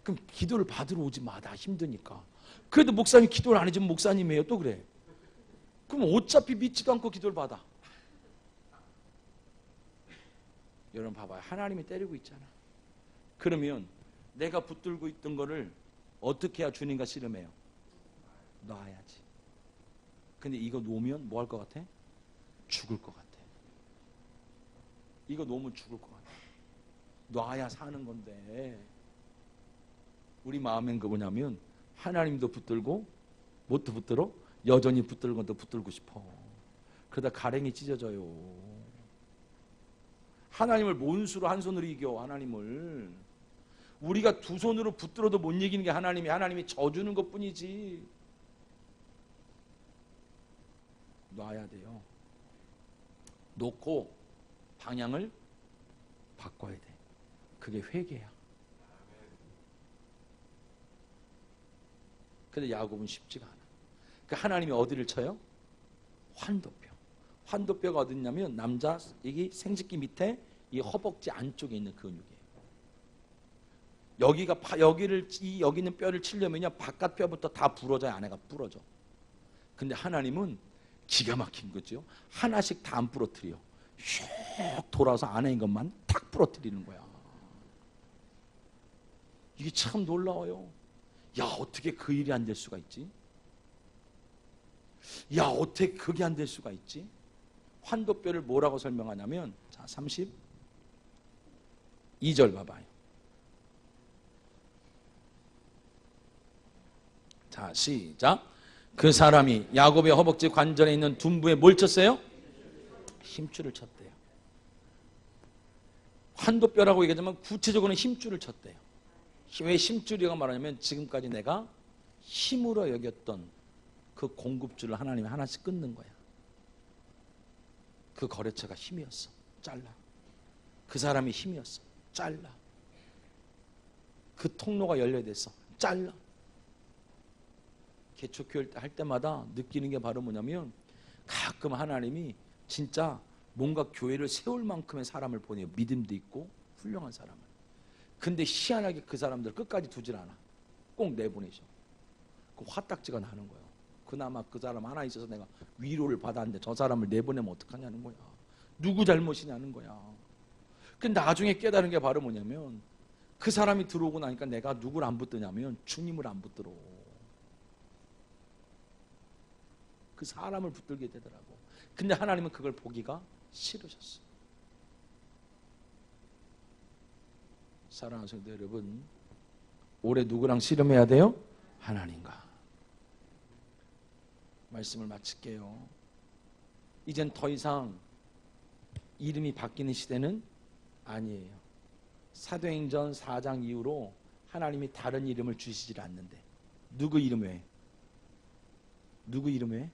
그럼 기도를 받으러 오지 마. 나 힘드니까. 그래도 목사님 기도를 안 해주면 목사님이에요. 또 그래. 그럼 어차피 믿지도 않고 기도를 받아. 여러분 봐봐요. 하나님이 때리고 있잖아. 그러면 내가 붙들고 있던 거를 어떻게 해야 주님과 씨름해요? 놔야지. 근데 이거 놓으면 뭐 할 것 같아? 죽을 것 같아. 이거 놓으면 죽을 것 같아. 놔야 사는 건데 우리 마음엔 그거냐면 하나님도 붙들고 뭣도 붙들어? 여전히 붙들고 것도 붙들고 싶어. 그러다 가랭이 찢어져요. 하나님을 뭔 수로 한 손으로 이겨. 하나님을 우리가 두 손으로 붙들어도 못 이기는 게 하나님이 져주는 것뿐이지. 놔야 돼요. 놓고 방향을 바꿔야 돼. 그게 회개야. 근데 야곱은 쉽지가 않아. 그 하나님이 어디를 쳐요? 환도뼈. 환도뼈가 어딨냐면 남자 여기 생殖기 밑에 이 허벅지 안쪽에 있는 근육이에요. 여기 있는 뼈를 치려면요 바깥 뼈부터 다 부러져야 안에가 부러져. 근데 하나님은 기가 막힌 거죠. 하나씩 다 안 부러뜨려. 슉 돌아서 안에 있는 것만 탁 부러뜨리는 거야. 이게 참 놀라워요. 야, 어떻게 그 일이 안 될 수가 있지? 야, 어떻게 그게 안 될 수가 있지? 환도뼈를 뭐라고 설명하냐면, 자, 32절 봐봐요. 자, 시작. 그 사람이 야곱의 허벅지 관절에 있는 둔부에 뭘 쳤어요? 힘줄을 쳤대요. 환도뼈라고 얘기하자면 구체적으로는 힘줄을 쳤대요. 왜 힘줄이라고 말하냐면 지금까지 내가 힘으로 여겼던 그 공급줄을 하나님이 하나씩 끊는 거야. 그 거래처가 힘이었어. 잘라. 그 사람이 힘이었어. 잘라. 그 통로가 열려있어. 잘라. 개척교회 할 때마다 느끼는 게 바로 뭐냐면 가끔 하나님이 진짜 뭔가 교회를 세울 만큼의 사람을 보내요. 믿음도 있고 훌륭한 사람을. 근데 희한하게 그 사람들 끝까지 두질 않아. 꼭 내보내셔. 그 화딱지가 나는 거예요. 그나마 그 사람 하나 있어서 내가 위로를 받았는데 저 사람을 내보내면 어떡하냐는 거야. 누구 잘못이냐는 거야. 근데 나중에 깨달은 게 바로 뭐냐면 그 사람이 들어오고 나니까 내가 누구를 안 붙드냐면 주님을 안 붙들어. 그 사람을 붙들게 되더라고. 근데 하나님은 그걸 보기가 싫으셨어. 사랑하는 성도 여러분, 올해 누구랑 씨름해야 돼요? 하나님과. 말씀을 마칠게요. 이젠 더 이상 이름이 바뀌는 시대는 아니에요. 사도행전 4장 이후로 하나님이 다른 이름을 주시질 않는데 누구 이름 외에? 누구 이름 외에?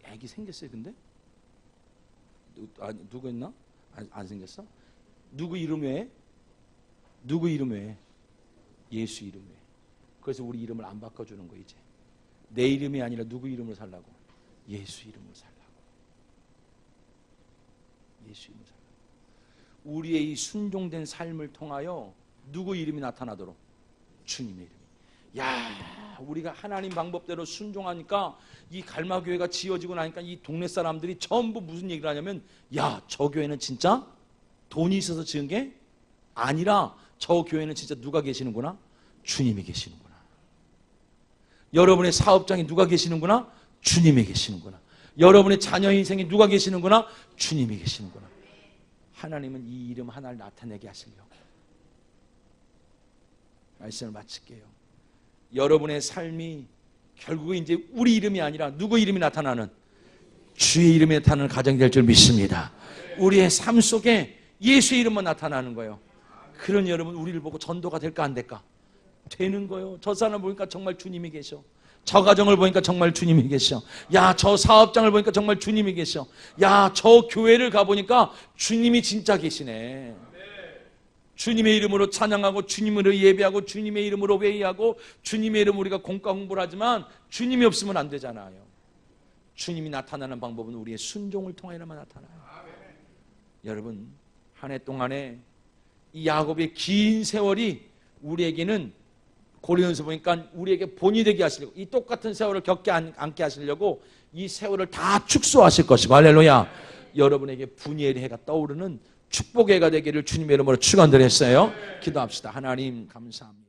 애기 생겼어요. 근데? 누구 있나? 안 생겼어? 누구 이름 외에? 누구 이름 외에? 예수 이름 외에. 그래서 우리 이름을 안 바꿔주는 거 이제. 내 이름이 아니라 누구 이름으로 살라고? 예수 이름으로 살라고. 예수 이름으로 살라고. 우리의 이 순종된 삶을 통하여 누구 이름이 나타나도록? 주님의 이름이. 야, 우리가 하나님 방법대로 순종하니까 이 갈마교회가 지어지고 나니까 이 동네 사람들이 전부 무슨 얘기를 하냐면 야, 저 교회는 진짜 돈이 있어서 지은 게 아니라 저 교회는 진짜 누가 계시는구나? 주님이 계시는구나. 여러분의 사업장에 누가 계시는구나? 주님이 계시는구나. 여러분의 자녀 인생에 누가 계시는구나? 주님이 계시는구나. 하나님은 이 이름 하나를 나타내게 하시려고. 말씀을 마칠게요. 여러분의 삶이 결국은 이제 우리 이름이 아니라 누구 이름이 나타나는? 주의 이름이 나타나는 가정이 될 줄 믿습니다. 우리의 삶 속에 예수의 이름만 나타나는 거예요. 그런 여러분, 우리를 보고 전도가 될까 안 될까? 되는 거예요. 저 사람 보니까 정말 주님이 계셔. 저 가정을 보니까 정말 주님이 계셔. 야, 저 사업장을 보니까 정말 주님이 계셔. 야, 저 교회를 가보니까 주님이 진짜 계시네. 주님의 이름으로 찬양하고 주님으로 예배하고 주님의 이름으로 회의하고 주님의 이름으로 우리가 공과 공부를 하지만 주님이 없으면 안 되잖아요. 주님이 나타나는 방법은 우리의 순종을 통하여만 나타나요. 여러분, 한 해 동안에 이 야곱의 긴 세월이 우리에게는 고린도서 보니까 우리에게 본이 되게 하시려고, 이 똑같은 세월을 겪게 않게 하시려고 이 세월을 다 축소하실 것이고, 할렐루야. 여러분에게 분이의 해가 떠오르는 축복의 해가 되기를 주님의 이름으로 축원드렸어요. 기도합시다. 하나님 감사합니다.